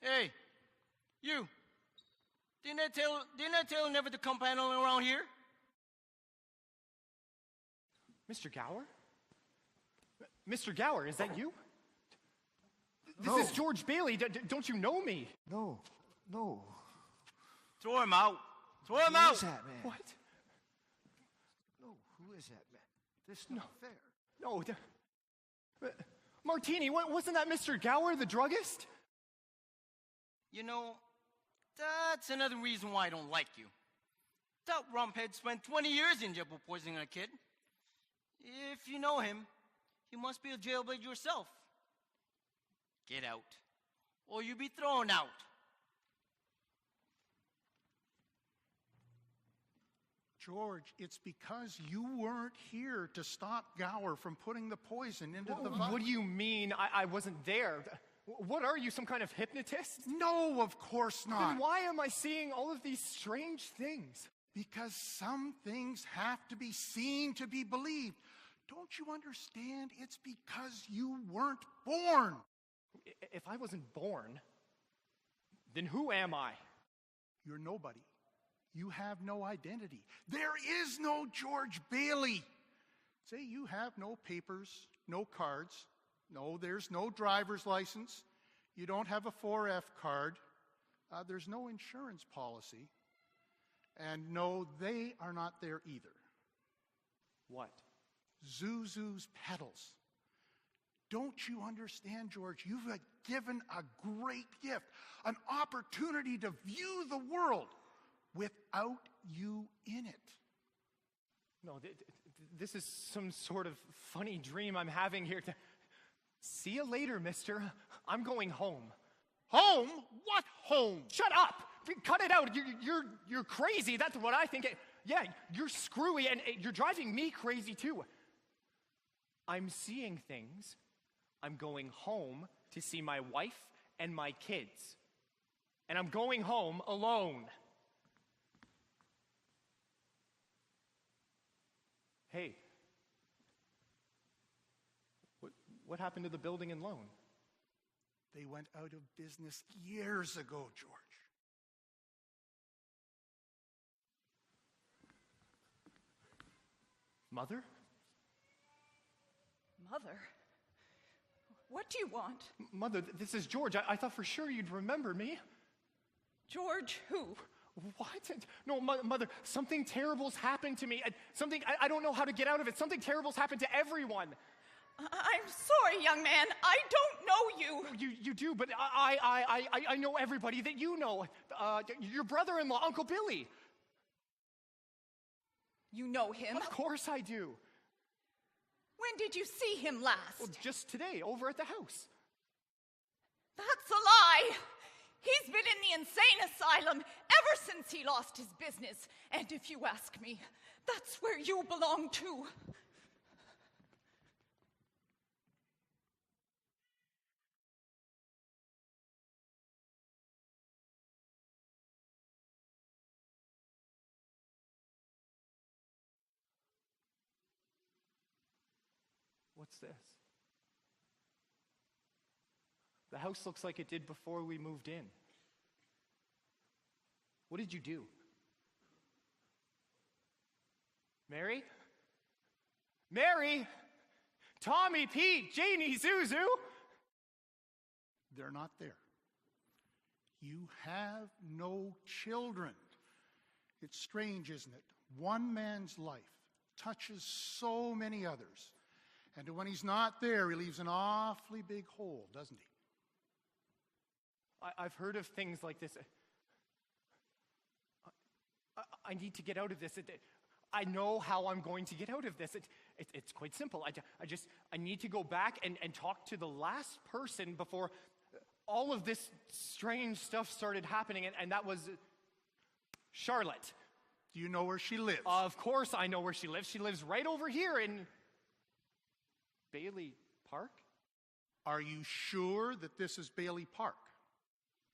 Hey, you. Didn't I tell you never to come paddling around here? Mr. Gower? Mr. Gower, is that you? No. This is George Bailey. Don't you know me? No. Throw him out. Throw him Who out. is that man? What? No, who is that man? This is not fair. No. Martini, wasn't that Mr. Gower, the druggist? You know, that's another reason why I don't like you. That rumphead spent 20 years in jail for poisoning a kid. If you know him, you must be a jailbird yourself. Get out, or you'll be thrown out. George, it's because you weren't here to stop Gower from putting the poison into the vial. What do you mean I wasn't there? What are you, some kind of hypnotist? No, of course not. Then why am I seeing all of these strange things? Because some things have to be seen to be believed. Don't you understand? It's because you weren't born. If I wasn't born, then who am I? You're nobody. You have no identity. There is no George Bailey. Say you have no papers, no cards. No, there's no driver's license. You don't have a 4F card. There's no insurance policy. And no, they are not there either. What? Zuzu's pedals. Don't you understand, George? You've been given a great gift, an opportunity to view the world without you in it. No, this is some sort of funny dream I'm having here. See you later, mister. I'm going home. Home? What home? Shut up! Cut it out. You're crazy. That's what I think. Yeah, you're screwy, and you're driving me crazy too. I'm seeing things. I'm going home to see my wife and my kids. And I'm going home alone. Hey, what happened to the building and loan? They went out of business years ago, George. Mother? Mother? What do you want? Mother, this is George. I thought for sure you'd remember me. George who? What? No, Mother, something terrible's happened to me. Something, I don't know how to get out of it. Something terrible's happened to everyone. I'm sorry, young man. I don't know you. You do, but I know everybody that you know. Your brother-in-law, Uncle Billy. You know him? Of course I do. When did you see him last? Well, just today, over at the house. That's a lie. He's been in the insane asylum ever since he lost his business. And if you ask me, that's where you belong too. What's this? The house looks like it did before we moved in. What did you do? Mary? Mary? Tommy, Pete, Janie, Zuzu? They're not there. You have no children. It's strange, isn't it? One man's life touches so many others. And when he's not there, he leaves an awfully big hole, doesn't he? I've heard of things like this. I need to get out of this. I know how I'm going to get out of this. It's quite simple. I need to go back and talk to the last person before all of this strange stuff started happening, and that was Charlotte. Do you know where she lives? Of course I know where she lives. She lives right over here in Bailey Park. Are you sure that this is Bailey Park?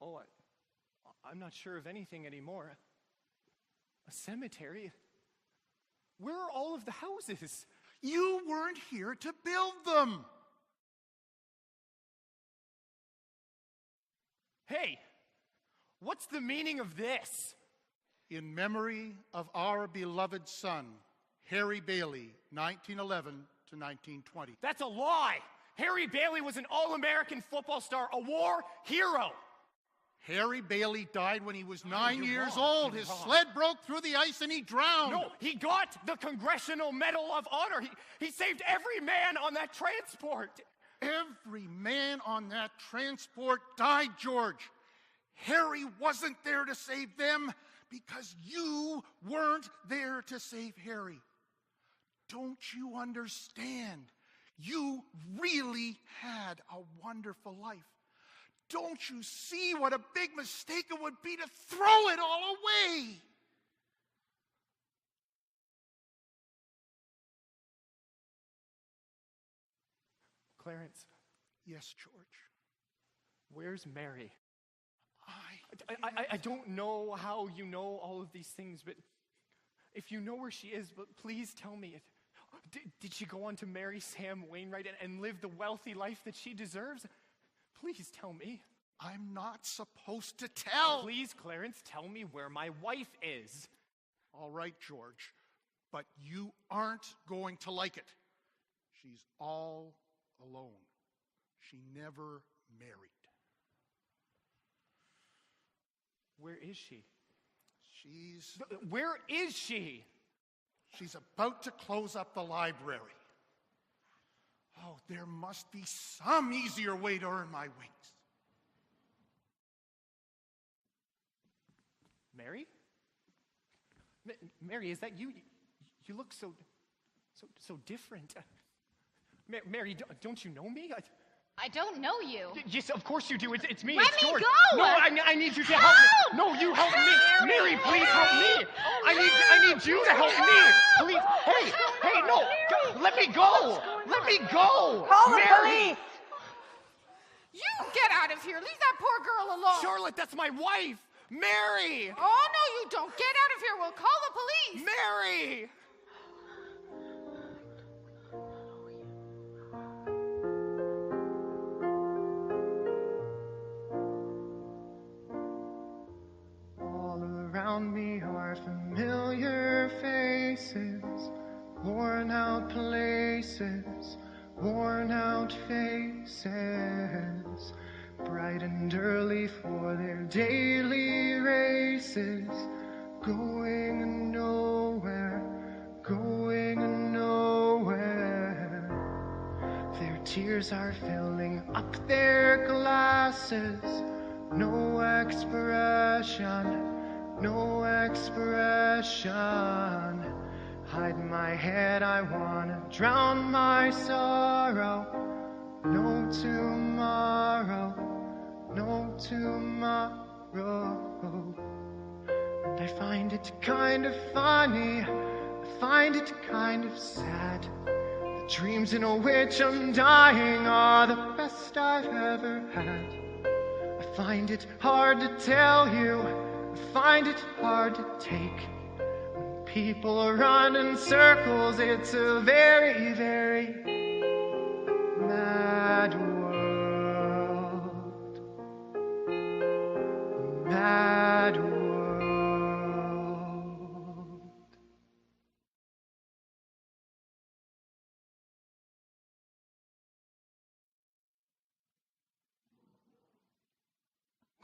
Oh, I'm not sure of anything anymore. A cemetery? Where are all of the houses? You weren't here to build them. Hey, what's the meaning of this? In memory of our beloved son, Harry Bailey, 1911 to 1920. That's a lie! Harry Bailey was an all-American football star, a war hero. Harry Bailey died when he was 9 years wrong. old. His sled broke through the ice and he drowned. No, he got the Congressional Medal of Honor. He saved every man on that transport. Every man on that transport died, George. Harry wasn't there to save them because you weren't there to save Harry. Don't you understand? You really had a wonderful life. Don't you see what a big mistake it would be to throw it all away? Clarence. Yes, George. Where's Mary? I don't know how you know all of these things, but if you know where she is, but please tell me. Did she go on to marry Sam Wainwright and live the wealthy life that she deserves? Please tell me. I'm not supposed to tell. Please, Clarence, tell me where my wife is. All right, George, but you aren't going to like it. She's all alone. She never married. Where is she? She's... Where is she? She's about to close up the library. Oh, there must be some easier way to earn my wings. Mary? Mary, is that you? You look so different. Mary, don't you know me? I don't know you. Yes, of course you do. It's me. Let it's me George. go! No, I need you to help me. No, you help me. Mary, please help me. I need you to help me. Please. Hey, no. Let me go. Let me go. Call the Mary. police. You get out of here. Leave that poor girl alone. Charlotte, that's my wife. Mary. Oh, no, you don't. Get out of here. We'll call the police. Mary. Around me are familiar faces, worn out places, worn out faces, bright and early for their daily races, going nowhere, going nowhere. Their tears are filling up their glasses, no expression. No expression. Hide my head, I wanna drown my sorrow. No tomorrow, no tomorrow. And I find it kind of funny, I find it kind of sad. The dreams in which I'm dying are the best I've ever had. I find it hard to tell you, I find it hard to take. When people run in circles, it's a very, very mad world. A mad world.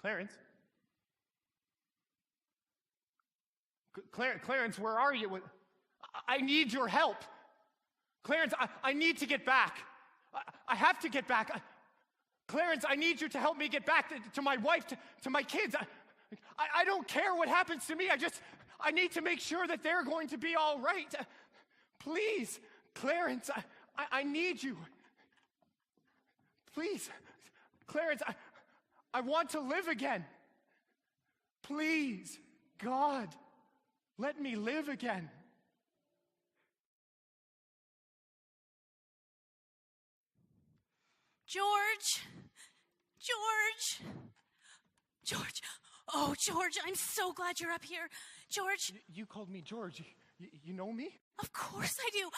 Clarence? Clarence, where are you? I need your help. Clarence, I need to get back. I have to get back. Clarence, I need you to help me get back to my wife, to my kids. I don't care what happens to me. I need to make sure that they're going to be all right. Please, Clarence, I need you. Please, Clarence, I want to live again. Please, God, let me live again. George! Oh, George, I'm so glad you're up here. George. You called me George. You know me? Of course I do.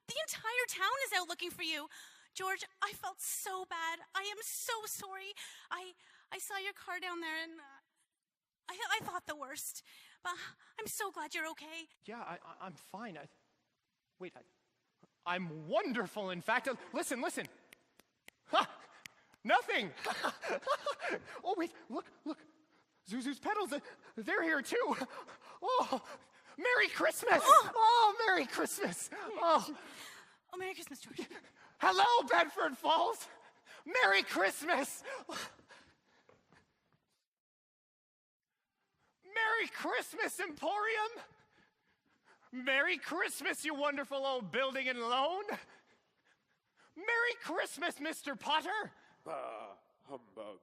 The entire town is out looking for you. George, I felt so bad. I am so sorry. I saw your car down there and I thought the worst. But I'm so glad you're okay. Yeah, I'm fine. I'm wonderful, in fact. Listen. Ha! Nothing! Oh, wait, look. Zuzu's pedals, they're here too. Oh, Merry Christmas! Oh, Merry Christmas! Oh, Merry Christmas, George. Hello, Bedford Falls! Merry Christmas! Merry Christmas, Emporium! Merry Christmas, you wonderful old building and loan! Merry Christmas, Mr. Potter! Bah, humbug.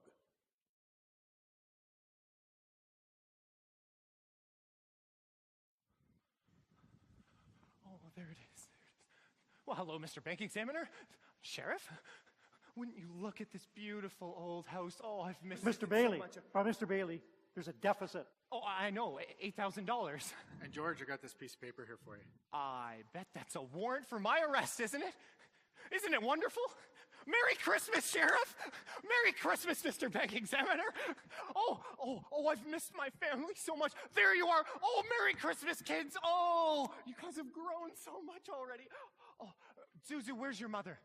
Oh, there it is. Well, hello, Mr. Bank Examiner. Sheriff? Wouldn't you look at this beautiful old house? Oh, I've missed it Mr. Bailey. so much. Mr. Bailey, there's a deficit. Oh, I know, $8,000. And George, I got this piece of paper here for you. I bet that's a warrant for my arrest, isn't it? Isn't it wonderful? Merry Christmas, Sheriff! Merry Christmas, Mr. Bank Examiner! Oh, I've missed my family so much. There you are. Oh, Merry Christmas, kids. Oh, you guys have grown so much already. Oh, Zuzu, where's your mother?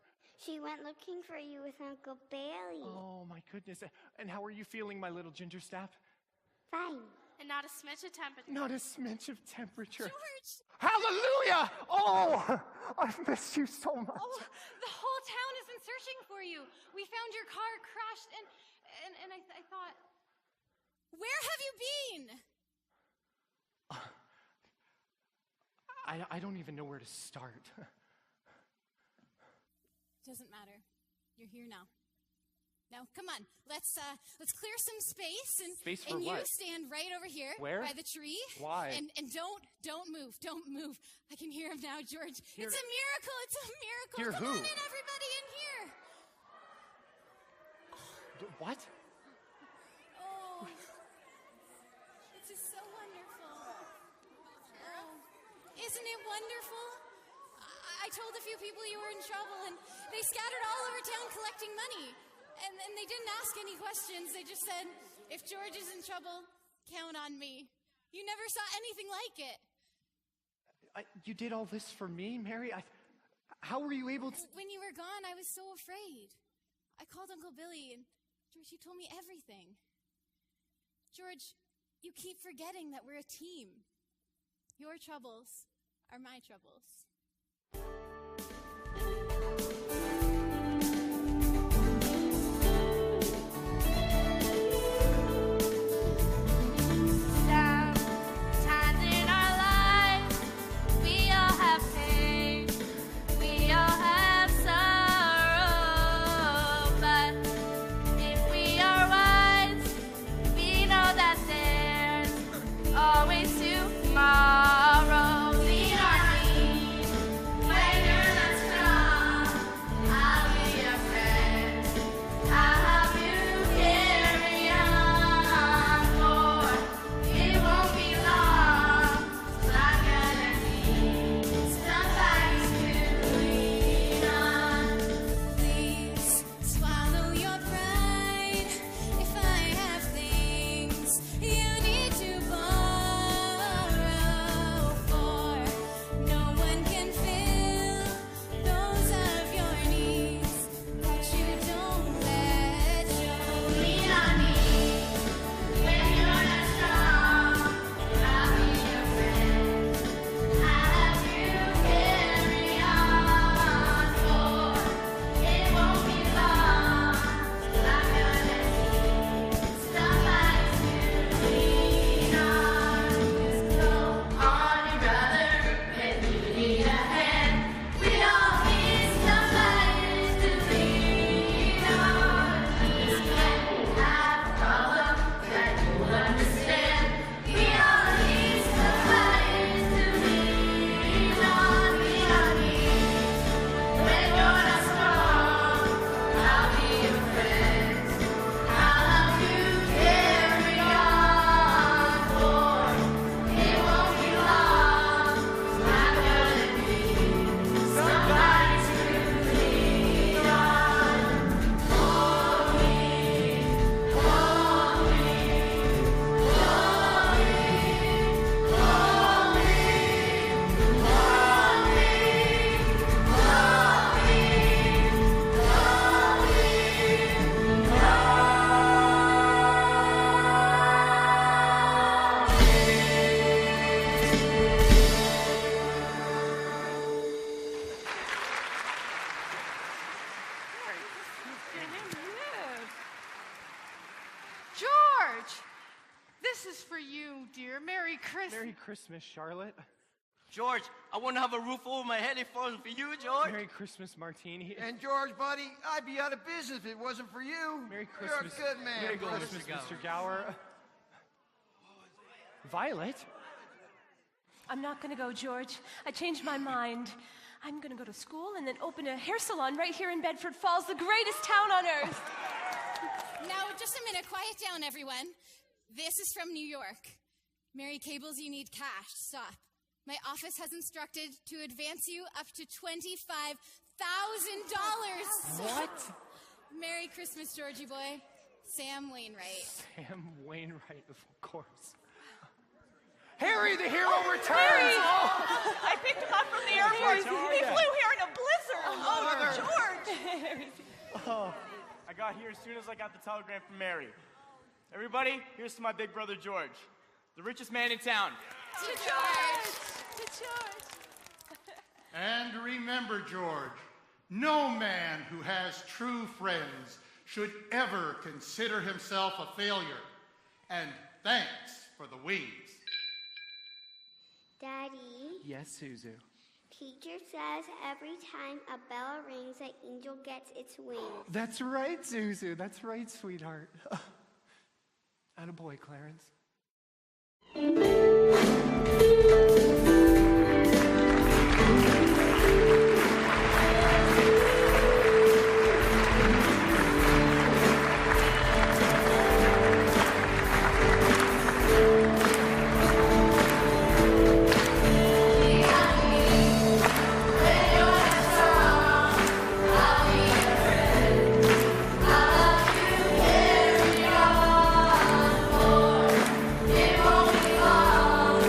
She went looking for you with Uncle Bailey. Oh, my goodness. And how are you feeling, my little ginger snap? Fine. And not a smidge of temperature. Not a smidge of temperature. George! Hallelujah! Oh, I've missed you so much. Oh, the whole town has been searching for you. We found your car crashed, and I thought, where have you been? I don't even know where to start. Doesn't matter. You're here now. Now, come on. Let's clear some space and Space for and what? you stand right over here Where? by the tree. Why? And don't move. Don't move. I can hear him now, George. Hear- It's a miracle. It's a miracle. Hear Come who? on in, everybody in here. What? Oh, this is so wonderful. Oh, isn't it wonderful? I told a few people you were in trouble, and they scattered all over town collecting money. And they didn't ask any questions. They just said, if George is in trouble, count on me. You never saw anything like it. You did all this for me, Mary? How were you able to... When you were gone, I was so afraid. I called Uncle Billy, and George, he told me everything. George, you keep forgetting that we're a team. Your troubles are my troubles. Sometimes in our lives, we all have pain, we all have sorrow. But if we are wise, we know that there's always tomorrow. Lean on me, George, this is for you, dear. Merry Christmas. Merry Christmas, Charlotte. George, I wouldn't have a roof over my head if it wasn't for you, George. Merry Christmas, Martini. And George, buddy, I'd be out of business if it wasn't for you. Merry Christmas. You're a good man. Merry Christmas, Mr. Gower. Violet? I'm not going to go, George. I changed my mind. I'm going to go to school and then open a hair salon right here in Bedford Falls, the greatest town on earth. Now, just a minute. Quiet down, everyone. This is from New York. Mary Cables, you need cash. Stop. My office has instructed to advance you up to $25,000. What? Merry Christmas, Georgie boy. Sam Wainwright. Sam Wainwright, of course. Harry, the hero returns! Harry! Oh. I picked him up from the airport. He flew here in a blizzard. Oh, George! Oh, I got here as soon as I got the telegram from Mary. Everybody, here's to my big brother George, the richest man in town. To George! To George! And remember, George, no man who has true friends should ever consider himself a failure. And thanks for the wings. Daddy, Yes, Suzu. teacher says every time a bell rings, an angel gets its wings. That's right, Suzu. That's right, sweetheart. Attaboy, Clarence. It won't be long.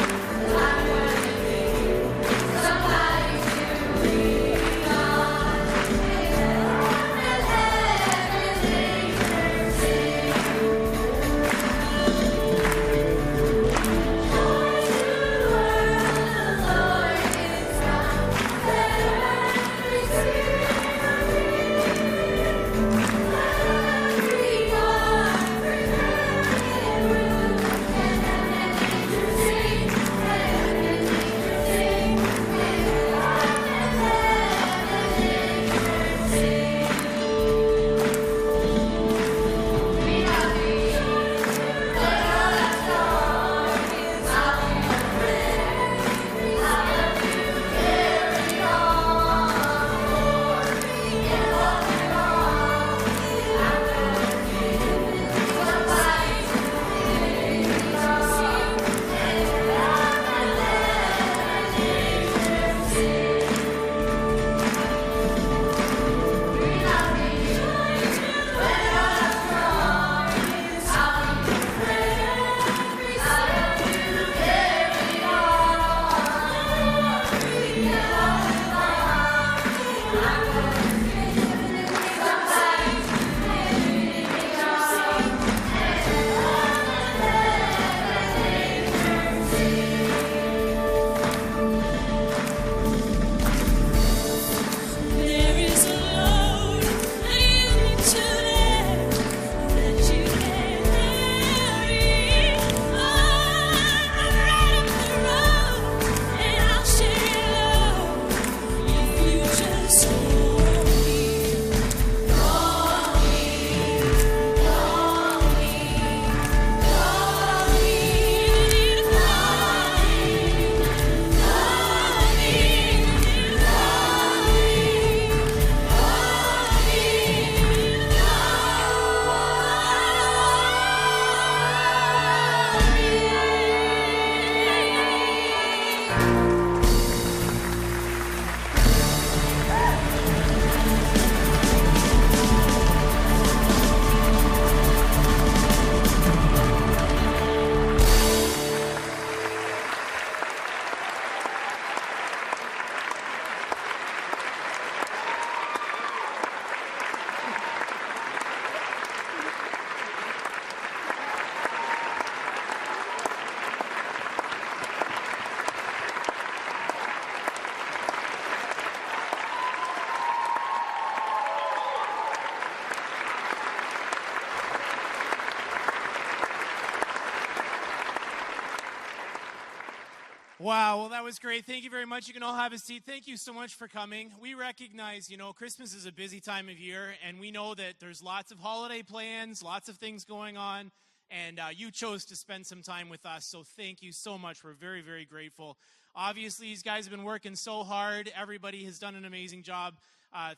Wow, well, that was great. Thank you very much. You can all have a seat. Thank you so much for coming. We recognize, Christmas is a busy time of year, and we know that there's lots of holiday plans, lots of things going on, and you chose to spend some time with us, so thank you so much. We're very, very grateful. Obviously, these guys have been working so hard. Everybody has done an amazing job.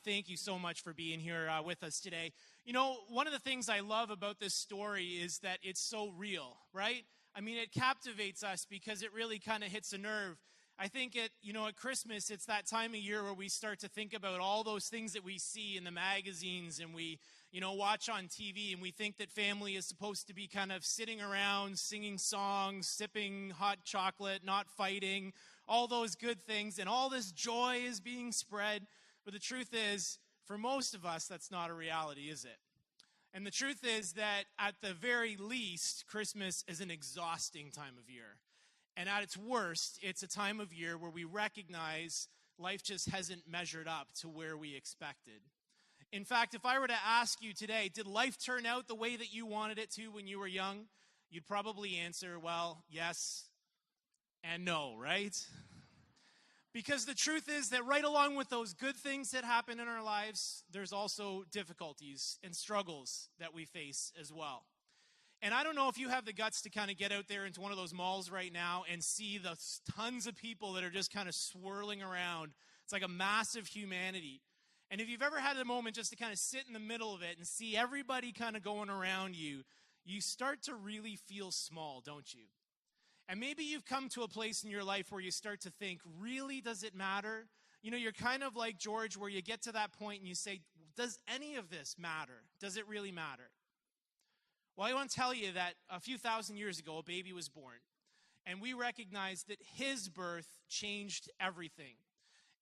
Thank you so much for being here with us today. One of the things I love about this story is that it's so real, right? I mean, it captivates us because it really kind of hits a nerve. I think at Christmas, it's that time of year where we start to think about all those things that we see in the magazines and we, watch on TV, and we think that family is supposed to be kind of sitting around, singing songs, sipping hot chocolate, not fighting, all those good things, and all this joy is being spread. But the truth is, for most of us, that's not a reality, is it? And the truth is that at the very least, Christmas is an exhausting time of year. And at its worst, it's a time of year where we recognize life just hasn't measured up to where we expected. In fact, if I were to ask you today, did life turn out the way that you wanted it to when you were young? You'd probably answer, well, yes and no, right? Because the truth is that right along with those good things that happen in our lives, there's also difficulties and struggles that we face as well. And I don't know if you have the guts to kind of get out there into one of those malls right now and see the tons of people that are just kind of swirling around. It's like a massive humanity. And if you've ever had a moment just to kind of sit in the middle of it and see everybody kind of going around you, you start to really feel small, don't you? And maybe you've come to a place in your life where you start to think, really, does it matter? You're kind of like George, where you get to that point and you say, does any of this matter? Does it really matter? Well, I want to tell you that a few thousand years ago, a baby was born. And we recognize that his birth changed everything.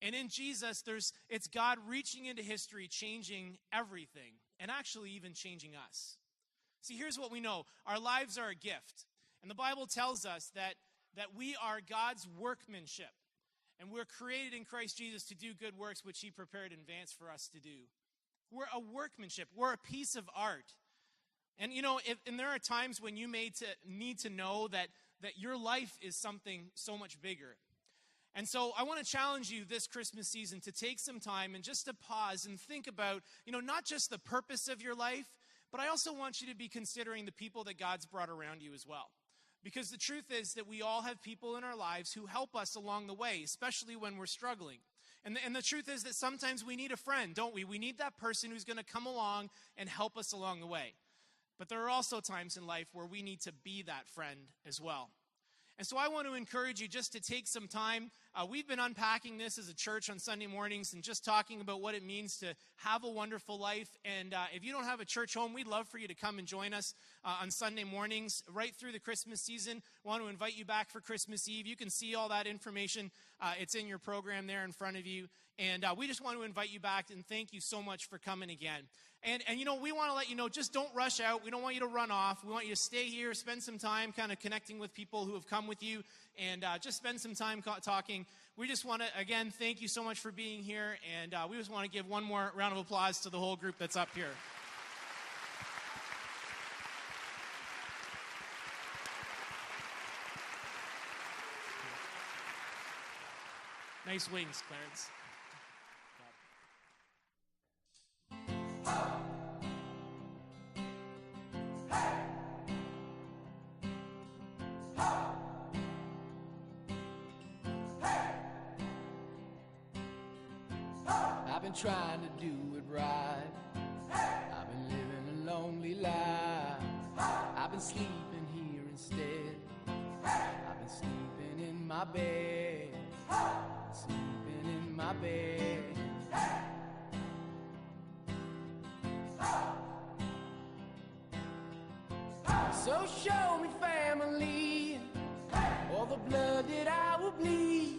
And in Jesus, it's God reaching into history, changing everything, and actually even changing us. See, here's what we know. Our lives are a gift. And the Bible tells us that we are God's workmanship. And we're created in Christ Jesus to do good works, which he prepared in advance for us to do. We're a workmanship. We're a piece of art. And, and there are times when you need to know that your life is something so much bigger. And so I want to challenge you this Christmas season to take some time and just to pause and think about, not just the purpose of your life, but I also want you to be considering the people that God's brought around you as well. Because the truth is that we all have people in our lives who help us along the way, especially when we're struggling. And the truth is that sometimes we need a friend, don't we? We need that person who's going to come along and help us along the way. But there are also times in life where we need to be that friend as well. And so I want to encourage you just to take some time. We've been unpacking this as a church on Sunday mornings and just talking about what it means to have a wonderful life. And if you don't have a church home, we'd love for you to come and join us on Sunday mornings right through the Christmas season. We want to invite you back for Christmas Eve. You can see all that information. It's in your program there in front of you. And we just want to invite you back and thank you so much for coming again. And we want to let you know, just don't rush out. We don't want you to run off. We want you to stay here, spend some time kind of connecting with people who have come with you, and just spend some time talking. We just want to, again, thank you so much for being here, and we just want to give one more round of applause to the whole group that's up here. Nice wings, Clarence. I've been trying to do it right. I've been living a lonely life. I've been sleeping here instead. I've been sleeping in my bed. Sleeping in my bed. So show me family, all the blood that I will bleed.